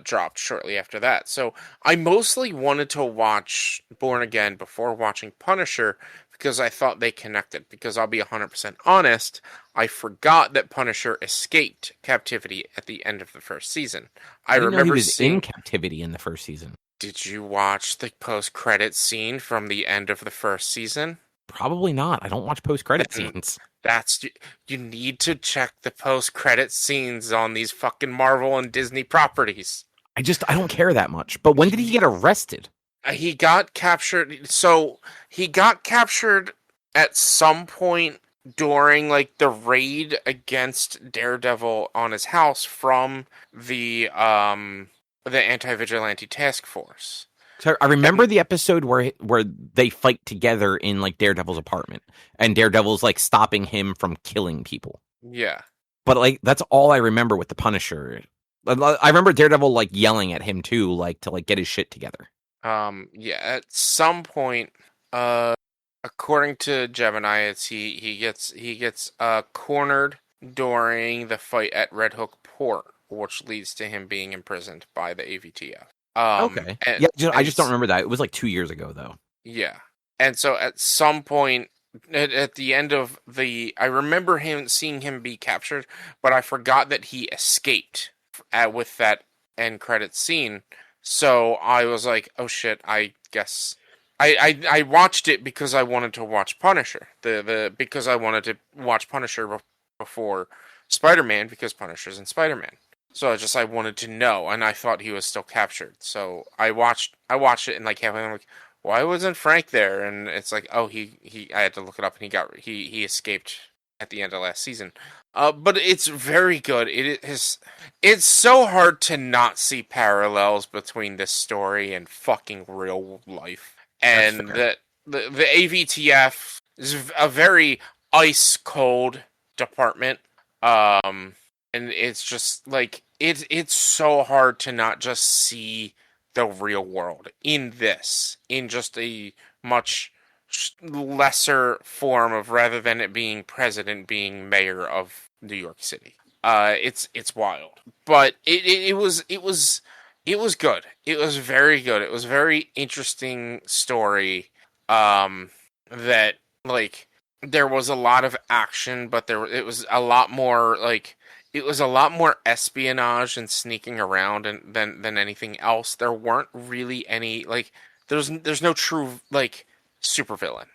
dropped shortly after that. So I mostly wanted to watch Born Again before watching Punisher because I thought they connected. Because I'll be 100% honest, I forgot that Punisher escaped captivity at the end of the first season. I didn't know remember he was seeing. in captivity in the first season. Did you watch the post-credit scene from the end of the first season? Probably not. I don't watch post-credit Then- scenes. You need to check the post-credit scenes on these fucking Marvel and Disney properties. I don't care that much. But when did he get arrested? He got captured. So he got captured at some point during like the raid against Daredevil on his house from the anti-vigilante task force. So I remember the episode where they fight together in like Daredevil's apartment, and Daredevil's like stopping him from killing people. Yeah. But like that's all I remember with the Punisher. I remember Daredevil like yelling at him too, like to like get his shit together. Yeah, at some point, according to Gemini, it's he gets cornered during the fight at Red Hook Port, which leads to him being imprisoned by the AVTF. Okay. And, Yeah, I just don't remember that. It was like 2 years ago though. Yeah, and so at some point at the end of I remember seeing him be captured, but I forgot that he escaped with that end credit scene. So I was like, oh shit, I guess I watched it because I wanted to watch Punisher. Because I wanted to watch Punisher before Spider-Man because Punisher's in Spider-Man. So I wanted to know, and I thought he was still captured. So I watched it and like halfway I'm like, why wasn't Frank there? And it's like, oh I had to look it up and he escaped at the end of last season. But it's very good. It's so hard to not see parallels between this story and fucking real life. And the AVTF is a very ice cold department. And it's just like it's so hard to not just see the real world in just a much lesser form of rather than it being president being mayor of New York City. It's wild, but it was good. It was very good. It was a very interesting story. That like there was a lot of action, but it was a lot more like. It was a lot more espionage and sneaking around than anything else. There weren't really any like there's no true like supervillain.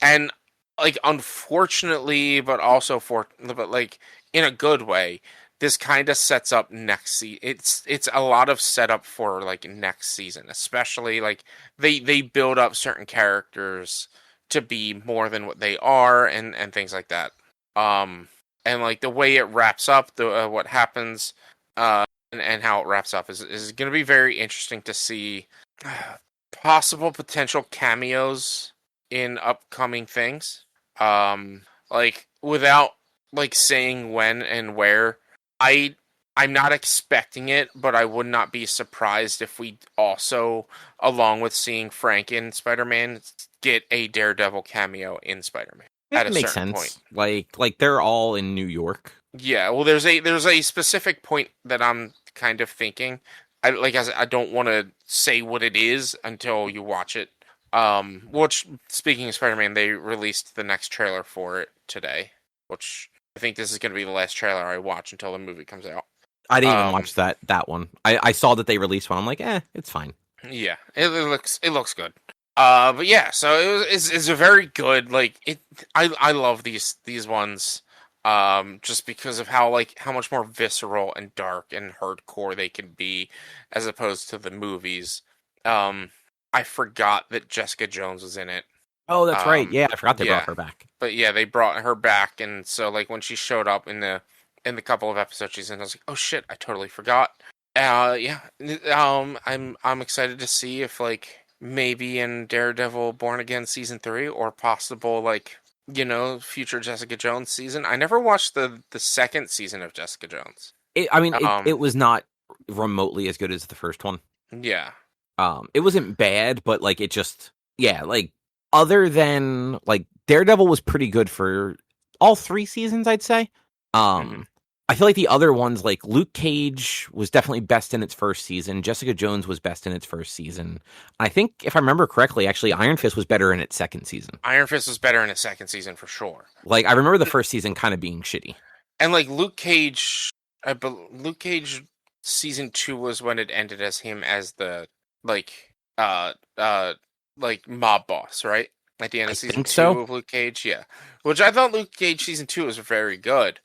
And like unfortunately, but also but like in a good way, this kind of sets up next season. It's a lot of setup for like next season, especially like they build up certain characters to be more than what they are and things like that. And like the way it wraps up, what happens, and how it wraps up is going to be very interesting to see possible potential cameos in upcoming things. Like without like saying when and where, I'm not expecting it, but I would not be surprised if we also, along with seeing Frank in Spider-Man, get a Daredevil cameo in Spider-Man. At a It makes certain sense. point. Like they're all in New York, Yeah, well, there's a specific point that I'm kind of thinking. I don't want to say what it is until you watch it. Which speaking of Spider-Man, they released the next trailer for it today, which I think this is going to be the last trailer I watch until the movie comes out. I didn't even watch that one. I saw that they released one. I'm like, it's fine. Yeah, it looks good. But yeah, so it's a very good I love these ones. Just because of how much more visceral and dark and hardcore they can be, as opposed to the movies. I forgot that Jessica Jones was in it. Oh, that's right. Yeah, I forgot they brought her back. But yeah, they brought her back, and so when she showed up in the couple of episodes she's in, I was like, oh shit, I totally forgot. Yeah. I'm excited to see if maybe in Daredevil Born Again season 3 or possible future Jessica Jones season. I never watched the second season of Jessica Jones. It was not remotely as good as the first one. Yeah. It wasn't bad, but it just other than Daredevil was pretty good for all 3 seasons, I'd say. I feel like the other ones, Luke Cage was definitely best in its first season. Jessica Jones was best in its first season. I think, if I remember correctly, actually, Iron Fist was better in its second season. Iron Fist was better in its second season, for sure. I remember the first season kind of being shitty. And, Luke Cage season 2 was when it ended as him as the, mob boss, right? At the end of season 2 of Luke Cage, yeah. Which I thought Luke Cage season 2 was very good.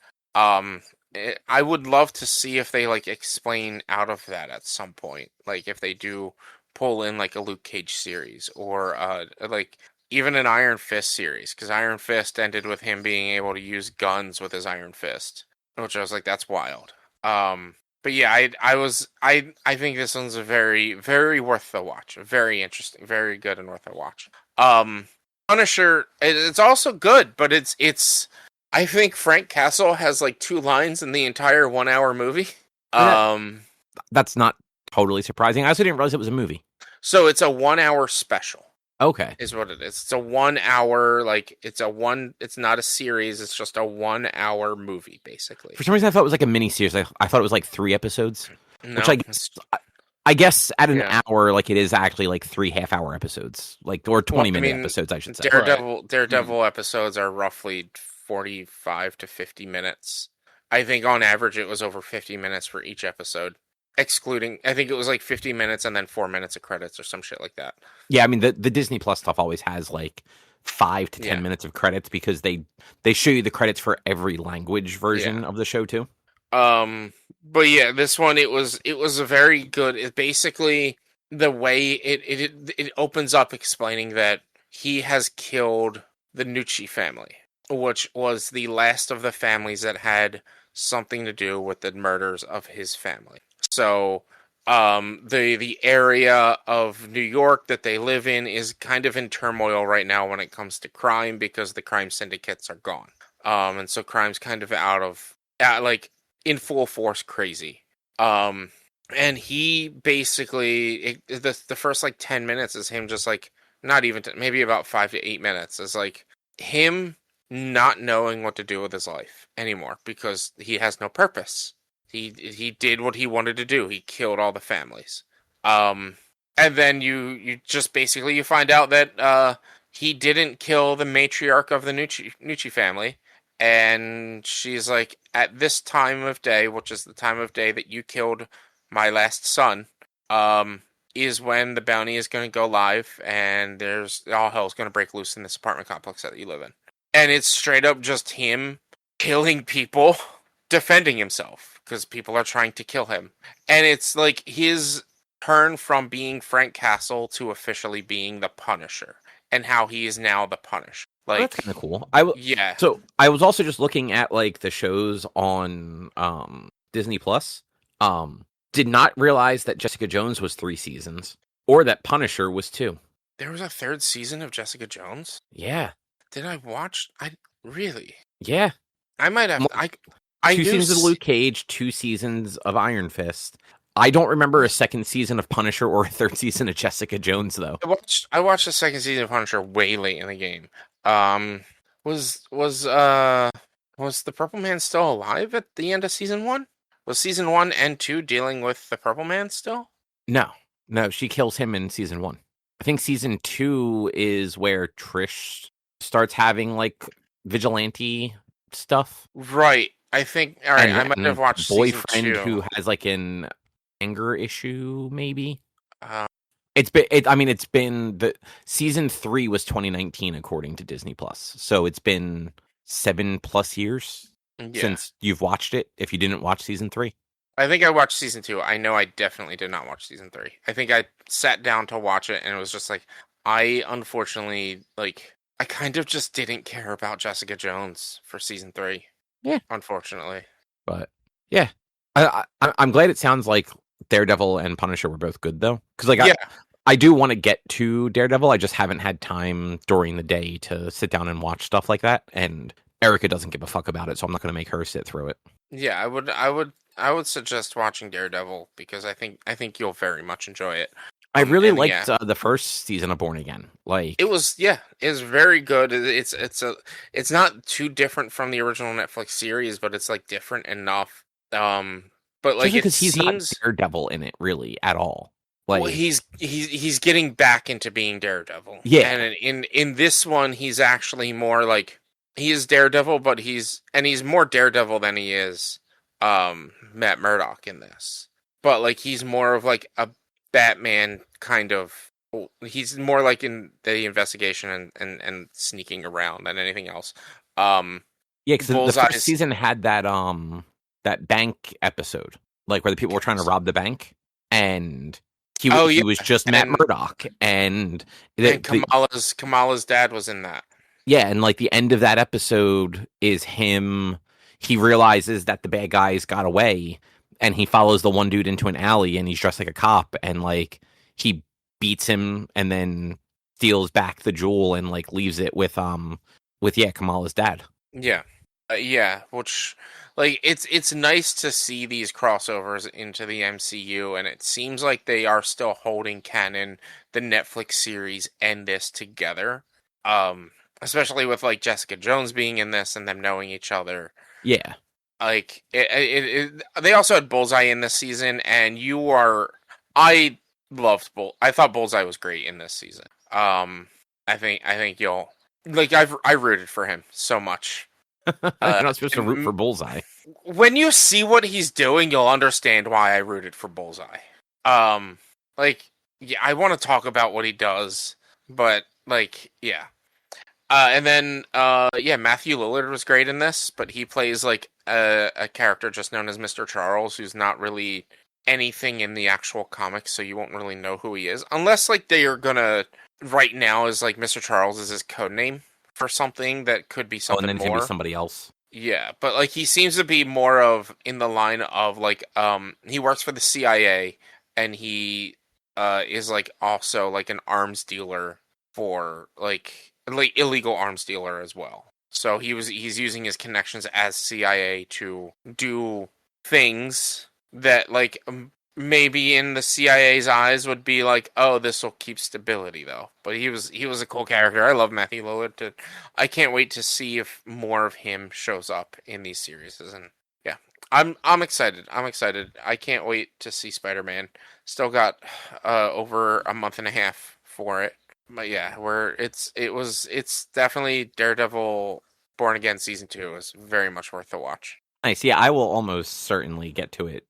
I would love to see if they explain out of that at some point, if they do pull in a Luke Cage series or even an Iron Fist series, because Iron Fist ended with him being able to use guns with his Iron Fist, which I was like, that's wild. But yeah, I think this one's a very, very worth the watch, very interesting, very good and worth a watch. Punisher, it's also good, but it's. I think Frank Castle has 2 lines in the entire 1 hour movie. That's not totally surprising. I also didn't realize it was a movie. So it's a 1 hour special. Okay. Is what it is. It's a 1 hour, it's not a series, it's just a 1 hour movie, basically. For some reason I thought it was a mini series. I thought it was 3 episodes. No, which I guess at an hour, it is actually 3 half-hour episodes, or 20-minute episodes, I should say. Daredevil episodes are roughly 45 to 50 minutes. I think on average it was over 50 minutes for each episode, excluding, I think it was 50 minutes and then 4 minutes of credits or some shit like that. Yeah, I mean the Disney Plus stuff always has 5 to 10 minutes of credits because they show you the credits for every language version of the show too. But yeah, this one it was a very good. It basically, the way it opens up explaining that he has killed the Nucci family, which was the last of the families that had something to do with the murders of his family. So, the area of New York that they live in is kind of in turmoil right now when it comes to crime because the crime syndicates are gone. And so crime's kind of out of, in full force crazy. And he basically, the first 10 minutes is him just not even, maybe about 5 to 8 minutes is him not knowing what to do with his life anymore because he has no purpose. He did what he wanted to do. He killed all the families. And then you just basically you find out that he didn't kill the matriarch of the Nucci family, and she's like, at this time of day, which is the time of day that you killed my last son, is when the bounty is going to go live, and there's all hell's going to break loose in this apartment complex that you live in. And it's straight up just him killing people, defending himself, because people are trying to kill him. And it's his turn from being Frank Castle to officially being the Punisher, and how he is now the Punisher. That's kind of cool. Yeah. So I was also just looking at the shows on Disney Plus. Did not realize that Jessica Jones was 3 seasons, or that Punisher was 2. There was a 3rd season of Jessica Jones? Yeah. Did I watch? Really? Yeah. I might have. 2 seasons of Luke Cage, 2 seasons of Iron Fist. I don't remember a 2nd season of Punisher or a 3rd season of Jessica Jones, though. I watched the 2nd season of Punisher way late in the game. Was Was the Purple Man still alive at the end of season 1? Was season 1 and 2 dealing with the Purple Man still? No, she kills him in season 1. I think season 2 is where Trish starts having like vigilante stuff. Right. I think. All right. And I might have watched season boyfriend 2. who has like an anger issue, maybe. Uh, It's been the season 3 was 2019 according to Disney Plus. So it's been 7+ years since you've watched it. If you didn't watch season 3, I think I watched season 2. I know I definitely did not watch season 3. I think I sat down to watch it, and it was just like I unfortunately I kind of just didn't care about Jessica Jones for season 3. Yeah, unfortunately. But yeah, I'm glad it sounds like Daredevil and Punisher were both good though, because I do want to get to Daredevil. I just haven't had time during the day to sit down and watch stuff like that. And Erica doesn't give a fuck about it, so I'm not going to make her sit through it. Yeah, I would suggest watching Daredevil because I think you'll very much enjoy it. I really liked the first season of Born Again. It was very good. It's not too different from the original Netflix series, but it's like different enough. But like because he's not Daredevil in it really at all. Like, well, he's getting back into being Daredevil. Yeah, and in this one, he's actually more like he is Daredevil, but he's more Daredevil than he is Matt Murdock in this. But like he's more of like a Batman kind of. He's more like in the investigation and sneaking around than anything else. Yeah, because the first season had that bank episode, like where the people were trying to rob the bank, and he was just Matt Murdock, and Kamala's dad was in that. Yeah, and like the end of that episode is him. He realizes that the bad guys got away, and he follows the one dude into an alley, and he's dressed like a cop, and like he beats him, and then steals back the jewel, and like leaves it with Kamala's dad. Yeah, which like it's nice to see these crossovers into the MCU, and it seems like they are still holding canon, the Netflix series, and this together. Especially with like Jessica Jones being in this and them knowing each other. Yeah, like they also had Bullseye in this season, and I thought Bullseye was great in this season. I think you'll like. I rooted for him so much. You're not supposed to root for Bullseye. When you see what he's doing, you'll understand why I rooted for Bullseye. I want to talk about what he does, but and then Matthew Lillard was great in this, but he plays like a character just known as Mr. Charles, who's not really anything in the actual comics, so you won't really know who he is, unless like they are gonna right now is like Mr. Charles is his code name for something that could be something and then more. Be somebody else. Yeah, but like he seems to be more of in the line of like he works for the CIA, and he is like also like an arms dealer for like illegal arms dealer as well. So he's using his connections as CIA to do things that like maybe in the CIA's eyes would be like, oh, this will keep stability though. But he was a cool character. I love Matthew Lillard. I can't wait to see if more of him shows up in these series. And yeah, I'm excited. I can't wait to see Spider-Man. Still got over a month and a half for it. But yeah, it's definitely Daredevil Born Again season 2 is very much worth the watch. Nice. Yeah, I will almost certainly get to it.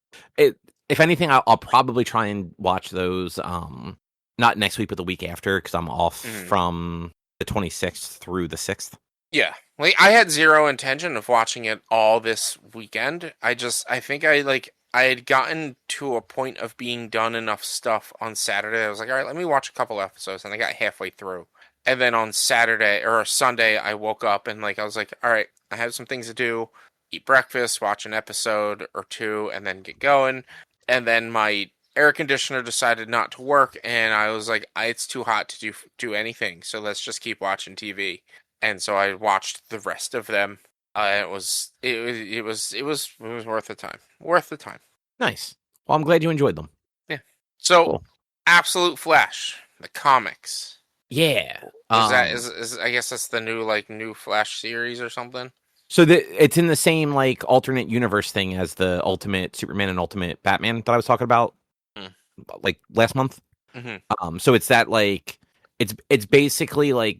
If anything, I'll probably try and watch those not next week but the week after, because I'm off from the 26th through the 6th. Yeah, like I had zero intention of watching it all this weekend. I think I had gotten to a point of being done enough stuff on Saturday. I was like, all right, let me watch a couple episodes, and I got halfway through. And then on Saturday or Sunday, I woke up and like I was like, all right, I have some things to do. Eat breakfast, watch an episode or two, and then get going. And then my air conditioner decided not to work, and I was like, it's too hot to do anything, so let's just keep watching TV. And so I watched the rest of them. It was worth the time. Worth the time. Nice. Well, I'm glad you enjoyed them. Yeah. So, cool. Absolute Flash, the comics. Yeah. I guess that's the new Flash series or something. So it's in the same like alternate universe thing as the Ultimate Superman and Ultimate Batman that I was talking about Mm. like last month. Mm-hmm. So it's that like it's basically like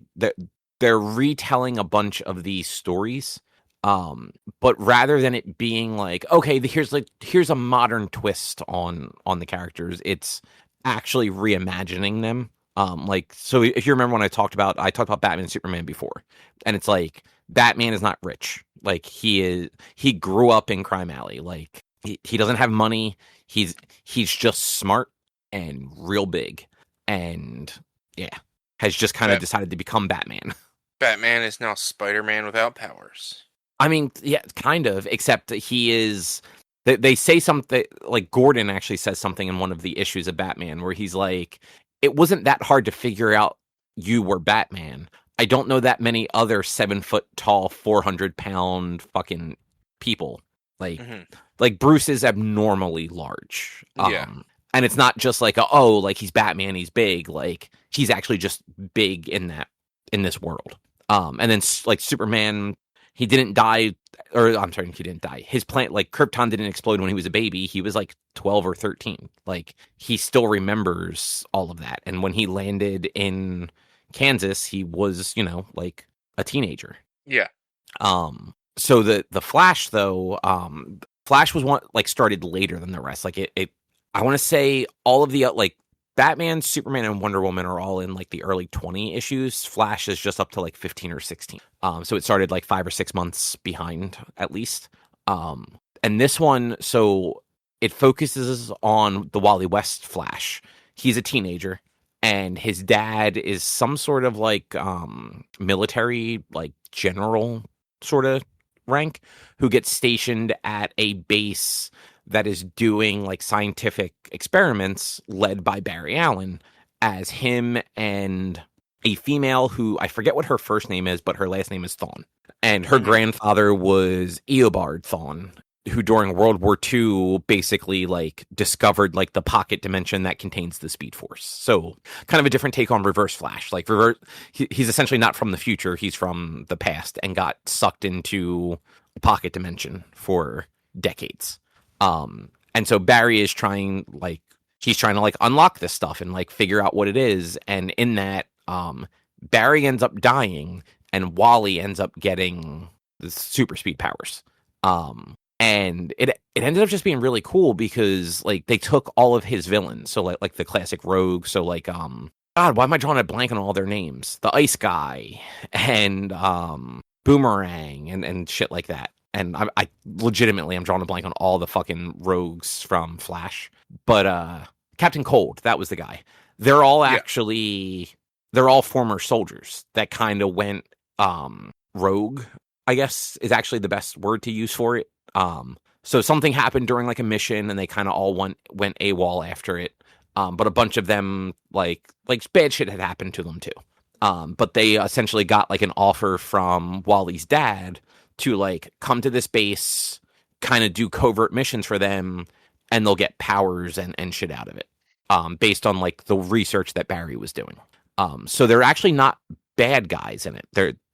they're retelling a bunch of these stories. But rather than it being like, okay, here's a modern twist on the characters, it's actually reimagining them. Like, so if you remember when I talked about Batman and Superman before, and it's like Batman is not rich. Like he grew up in crime alley. Like he doesn't have money. He's just smart and real big. And yeah, has just kind of decided to become Batman. Batman is now Spider-Man without powers. I mean, yeah, kind of, except that he is. They say something like Gordon actually says something in one of the issues of Batman where he's like, it wasn't that hard to figure out you were Batman. I don't know that many other 7-foot tall, 400-pound fucking people. Like Bruce is abnormally large. Yeah. And it's not just like, like he's Batman, he's big. Like he's actually just big in this world. And then like Superman, he didn't die, or I'm sorry, he didn't die. His plant, like Krypton didn't explode when he was a baby. He was like 12 or 13. Like he still remembers all of that. And when he landed in Kansas, he was, like a teenager. Yeah. So the Flash though, Flash was one like started later than the rest. Like it I want to say all of the like Batman, Superman, and Wonder Woman are all in like the early 20 issues. Flash is just up to like 15 or 16. So it started like 5 or 6 months behind at least. And this one, so it focuses on the Wally West Flash. He's a teenager, and his dad is some sort of like military, like general sort of rank, who gets stationed at a base that is doing like scientific experiments led by Barry Allen as him and a female who I forget what her first name is, but her last name is Thawne. And her grandfather was Eobard Thawne, who during World War II basically like discovered like the pocket dimension that contains the Speed Force. So kind of a different take on Reverse Flash. Like he's essentially not from the future, he's from the past and got sucked into a pocket dimension for decades. And so Barry is trying to like unlock this stuff and like figure out what it is. And in that, Barry ends up dying and Wally ends up getting the super speed powers. And it ended up just being really cool because like they took all of his villains. So like the classic rogue. So like, God, why am I drawing a blank on all their names? The Ice Guy and, Boomerang and shit like that. And I legitimately, I'm drawing a blank on all the fucking rogues from Flash. But Captain Cold, that was the guy. They're all they're all former soldiers that kind of went rogue, I guess, is actually the best word to use for it. So something happened during like a mission and they kind of all went AWOL after it. But a bunch of them, like bad shit had happened to them too. But they essentially got like an offer from Wally's dad to like come to this base, kind of do covert missions for them, and they'll get powers and shit out of it, based on like the research that Barry was doing. So they're actually not bad guys in it.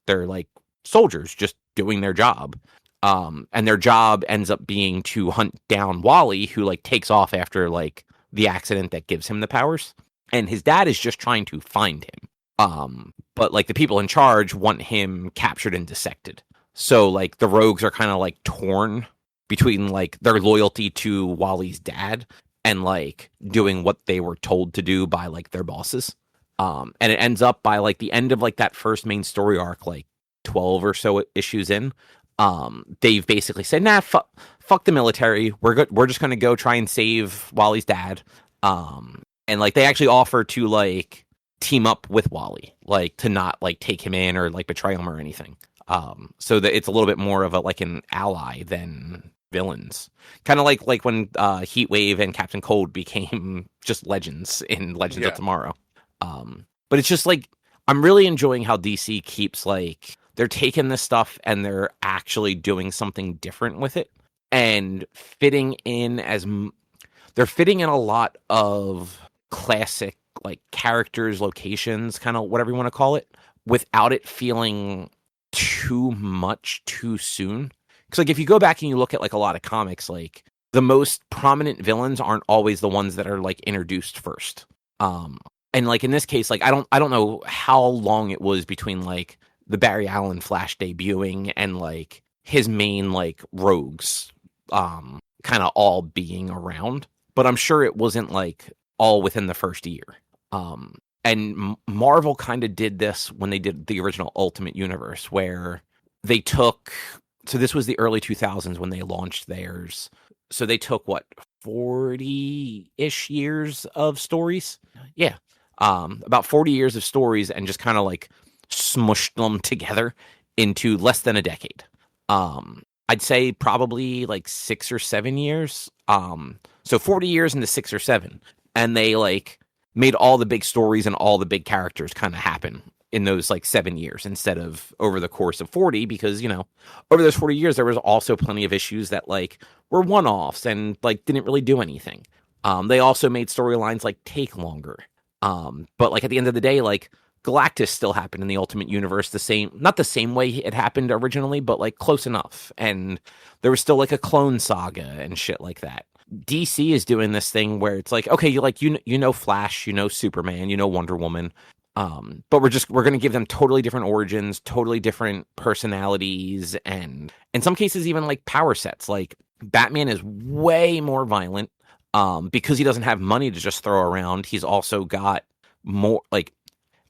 They're like soldiers just doing their job. And their job ends up being to hunt down Wally, who like takes off after like the accident that gives him the powers. And his dad is just trying to find him. But like the people in charge want him captured and dissected. So, like, the rogues are kind of, like, torn between, like, their loyalty to Wally's dad and, like, doing what they were told to do by, like, their bosses. And it ends up by, like, the end of, like, that first main story arc, like, 12 or so issues in, they've basically said, nah, fuck the military. We're just going to go try and save Wally's dad. And, like, they actually offer to, like, team up with Wally, like, to not, like, take him in or, like, betray him or anything. So that it's a little bit more of a like an ally than villains. Kind of like when Heatwave and Captain Cold became just legends in Legends of Tomorrow. But it's just like I'm really enjoying how DC keeps like they're taking this stuff and they're actually doing something different with it and fitting in a lot of classic like characters, locations, kind of whatever you want to call it, without it feeling too much too soon. Because like if you go back and you look at like a lot of comics, like the most prominent villains aren't always the ones that are like introduced first. And like in this case, like I don't know how long it was between like the Barry Allen Flash debuting and like his main like rogues kind of all being around, but I'm sure it wasn't like all within the first year. And Marvel kind of did this when they did the original Ultimate Universe, where they took, so this was the early 2000s when they launched theirs. So they took what, 40-ish years of stories? Yeah. About 40 years of stories and just kind of like smushed them together into less than a decade. I'd say probably like 6 or 7 years. So 40 years into 6 or 7. And they like made all the big stories and all the big characters kind of happen in those like 7 years instead of over the course of 40, because, you know, over those 40 years, there was also plenty of issues that like were one-offs and like didn't really do anything. They also made storylines like take longer. But like at the end of the day, like Galactus still happened in the Ultimate Universe not the same way it happened originally, but like close enough. And there was still like a clone saga and shit like that. DC is doing this thing where it's like, okay, you know Flash, you know Superman, you know Wonder Woman, but we're going to give them totally different origins, totally different personalities, and in some cases even like power sets. Like Batman is way more violent because he doesn't have money to just throw around. He's also got more like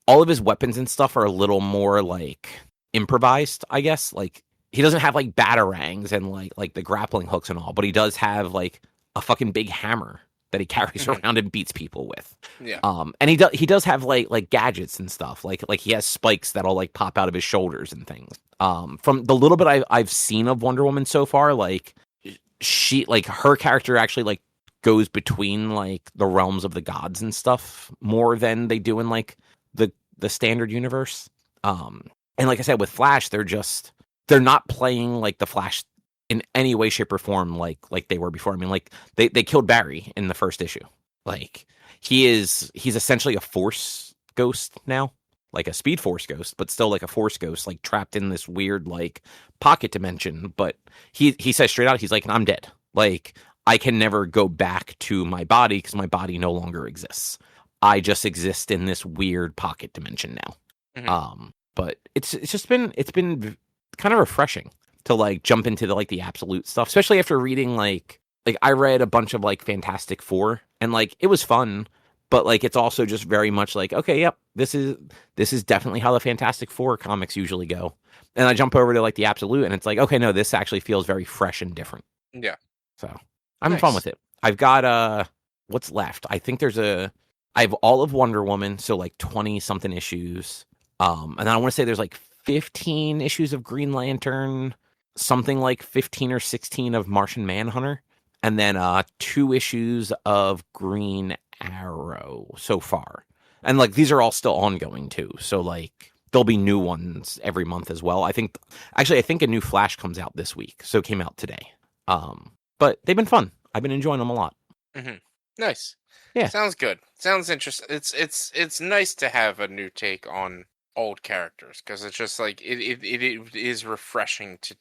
all of his weapons and stuff are a little more like improvised, I guess. Like he doesn't have like batarangs and like the grappling hooks and all, but he does have like a fucking big hammer that he carries around and beats people with. Yeah. And he does have like gadgets and stuff. Like he has spikes that'll like pop out of his shoulders and things. From the little bit I've seen of Wonder Woman so far, like her character actually like goes between like the realms of the gods and stuff more than they do in like the standard universe. And like I said, with Flash, they're not playing like the Flash in any way, shape, or form like they were before. I mean, like they killed Barry in the first issue. Like he's essentially a Force ghost now, like a Speed Force ghost, but still like a Force ghost, like trapped in this weird like pocket dimension. But he says straight out, he's like, I'm dead. Like I can never go back to my body because my body no longer exists. I just exist in this weird pocket dimension now. Mm-hmm. But it's been kind of refreshing to like jump into the absolute stuff, especially after reading like I read a bunch of like Fantastic Four and like it was fun, but like it's also just very much like, okay, yep, this is definitely how the Fantastic Four comics usually go. And I jump over to like the absolute and it's like, okay, no, this actually feels very fresh and different. Yeah. So I'm having fun with it. I've got what's left? I think I have all of Wonder Woman, so like 20 something issues. And I want to say there's like 15 issues of Green Lantern, something like 15 or 16 of Martian Manhunter, and then 2 issues of Green Arrow so far. And like these are all still ongoing too. So like there'll be new ones every month as well. I think a new Flash comes out this week. So it came out today. But they've been fun. I've been enjoying them a lot. Mm-hmm. Nice. Yeah. Sounds good. Sounds interesting. It's nice to have a new take on old characters because it's just like it is refreshing to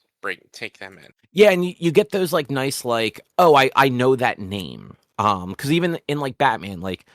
take them in. Yeah, and you get those like nice like, oh, I know that name. Because even in like Batman, like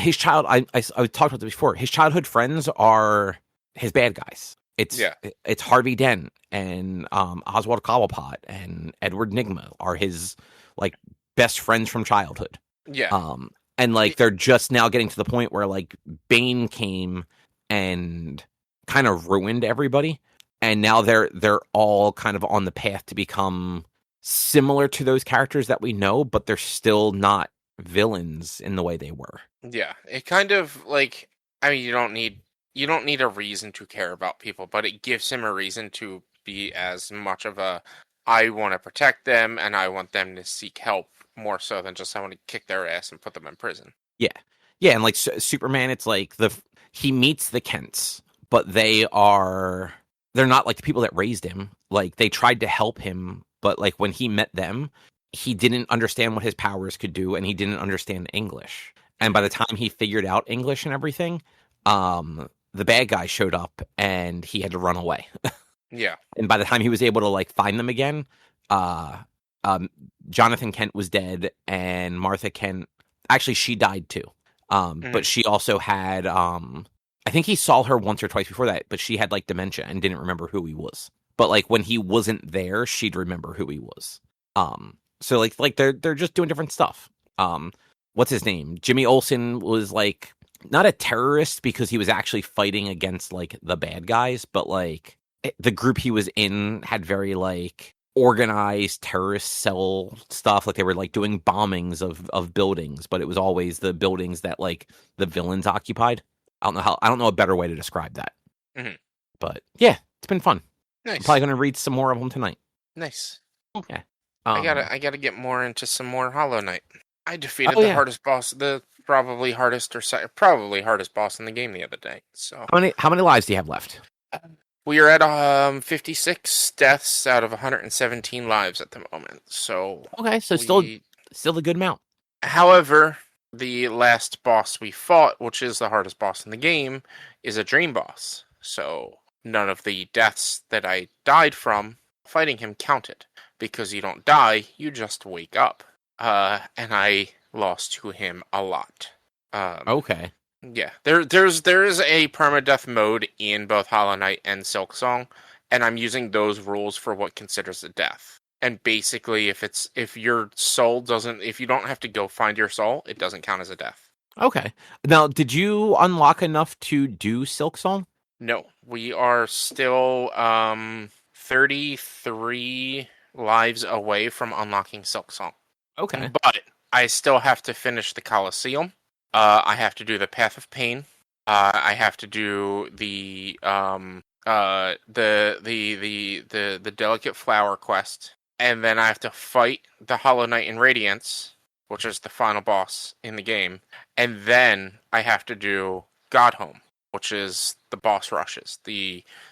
his I talked about this before. His childhood friends are his bad guys. It's Harvey Dent and Oswald Cobblepot and Edward Nygma are his like best friends from childhood. Yeah. And like they're just now getting to the point where like Bane came and kind of ruined everybody, and now they're all kind of on the path to become similar to those characters that we know, but they're still not villains in the way they were. Yeah, it kind of like, I mean, you don't need a reason to care about people, but it gives him a reason to be as much of a I want to protect them and I want them to seek help more so than just I want to kick their ass and put them in prison. Yeah, and like Superman, it's like he meets the Kents, but they're not like the people that raised him. Like they tried to help him, but like when he met them, he didn't understand what his powers could do, and he didn't understand English. And by the time he figured out English and everything, the bad guy showed up, and he had to run away. Yeah. And by the time he was able to like find them again, uh, Jonathan Kent was dead, and Martha Kent actually she died too. But she also had I think he saw her once or twice before that, but she had like dementia and didn't remember who he was. But like when he wasn't there, she'd remember who he was. So like they're just doing different stuff. What's his name? Jimmy Olsen was like not a terrorist because he was actually fighting against like the bad guys, but like the group he was in had very like organized terrorist cell stuff. Like they were like doing bombings of buildings, but it was always the buildings that like the villains occupied. I don't know a better way to describe that. Mhm. But yeah, it's been fun. Nice. I'm probably gonna read some more of them tonight. Nice. Yeah. I gotta get more into some more Hollow Knight. I defeated Oh, the yeah. hardest boss, the probably hardest boss in the game the other day. So How many lives do you have left? we are at 56 deaths out of 117 lives at the moment. So Okay, so we- still a good amount. However, the last boss we fought, which is the hardest boss in the game, is a dream boss. So none of the deaths that I died from fighting him counted. Because you don't die, you just wake up. And I lost to him a lot. Okay. Yeah, there is a permadeath mode in both Hollow Knight and Silksong, and I'm using those rules for what considers a death. And basically, if your soul doesn't, if you don't have to go find your soul, it doesn't count as a death. Okay. Now, did you unlock enough to do Silksong? No, we are still 33 lives away from unlocking Silksong. Okay. But I still have to finish the Colosseum. I have to do the Path of Pain. I have to do the Delicate Flower quest, and then I have to fight the Hollow Knight in Radiance, which is the final boss in the game, and then I have to do Godhome, which is the boss rushes.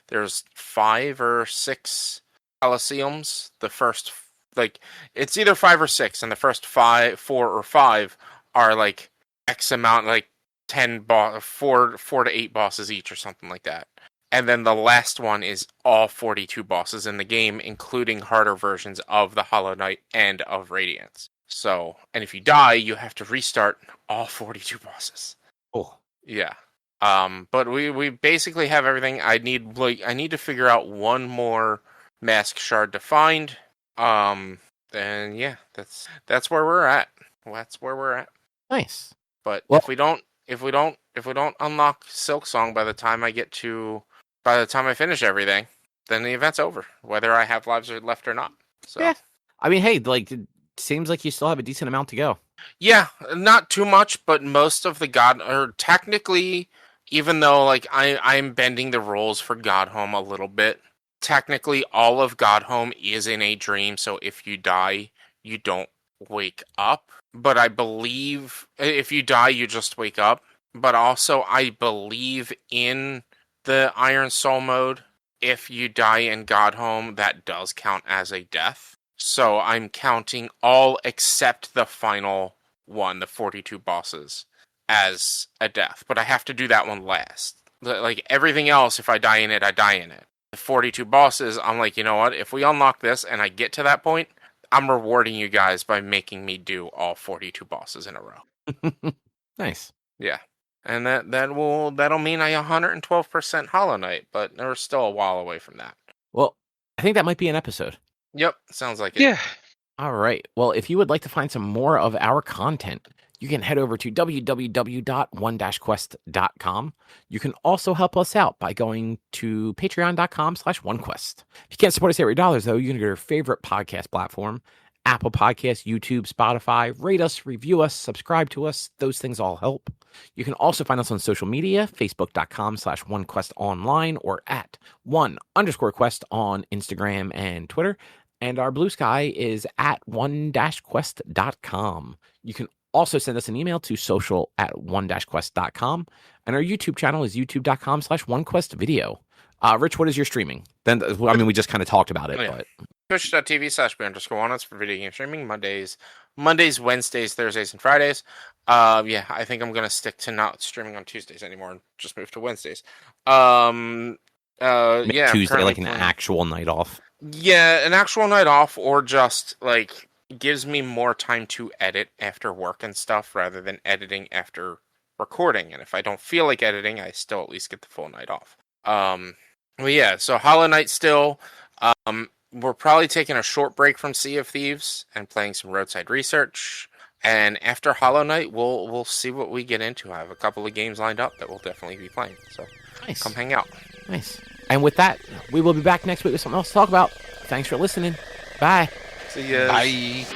There's 5 or 6 Colosseums. The first, like, it's either 5 or 6, and the first 4 or 5 are like X amount, like 4 to 8 bosses each or something like that. And then the last one is all 42 bosses in the game, including harder versions of the Hollow Knight and of Radiance. So, and if you die, you have to restart all 42 bosses. Oh. Yeah. But we basically have everything. I need to figure out one more mask shard to find. And yeah, that's where we're at. That's where we're at. Nice. But Well, if we don't unlock Silksong by the time I finish everything, then the event's over, whether I have lives left or not. So yeah. I mean, hey, like it seems like you still have a decent amount to go. yeah, not too much, but most of the technically, even though like I'm bending the rules for Godhome a little bit, technically all of Godhome is in a dream, so if you die, you don't wake up. But I believe if you die, you just wake up. But also, I believe in the Iron Soul mode, if you die in Godhome, that does count as a death. So I'm counting all except the final one, the 42 bosses, as a death. But I have to do that one last. Like everything else, if I die in it, I die in it. The 42 bosses, I'm like, you know what? If we unlock this and I get to that point, I'm rewarding you guys by making me do all 42 bosses in a row. Nice. Yeah. And that'll mean I 112% Hollow Knight, but we're still a while away from that. Well, I think that might be an episode. Yep, sounds like it. Yeah. All right. Well, if you would like to find some more of our content, you can head over to www.one-quest.com. You can also help us out by going to patreon.com/onequest. If you can't support us at $8, though, you can go to your favorite podcast platform, Apple Podcasts, YouTube, Spotify. Rate us, review us, subscribe to us. Those things all help. You can also find us on social media, facebook.com/onequestonline or at @1_quest on Instagram and Twitter. And our blue sky is at one-quest.com. You can also send us an email to social@one-quest.com. And our YouTube channel is youtube.com/onequestvideo. Rich, what is your streaming? Then, I mean, we just kind of talked about it, but Twitch.tv/B_Onequest for video game streaming. Mondays, Wednesdays, Thursdays, and Fridays. Yeah, I think I'm going to stick to not streaming on Tuesdays anymore and just move to Wednesdays. Make I'm Tuesday like currently an playing- actual night off. Yeah, an actual night off, or just like gives me more time to edit after work and stuff rather than editing after recording. And if I don't feel like editing, I still at least get the full night off. Well, yeah, so Hollow Knight still. We're probably taking a short break from Sea of Thieves and playing some Roadside Research. And after Hollow Knight, we'll see what we get into. I have a couple of games lined up that we'll definitely be playing. So Nice. come hang out. Nice. And with that, we will be back next week with something else to talk about. Thanks for listening. Bye. See ya. Bye.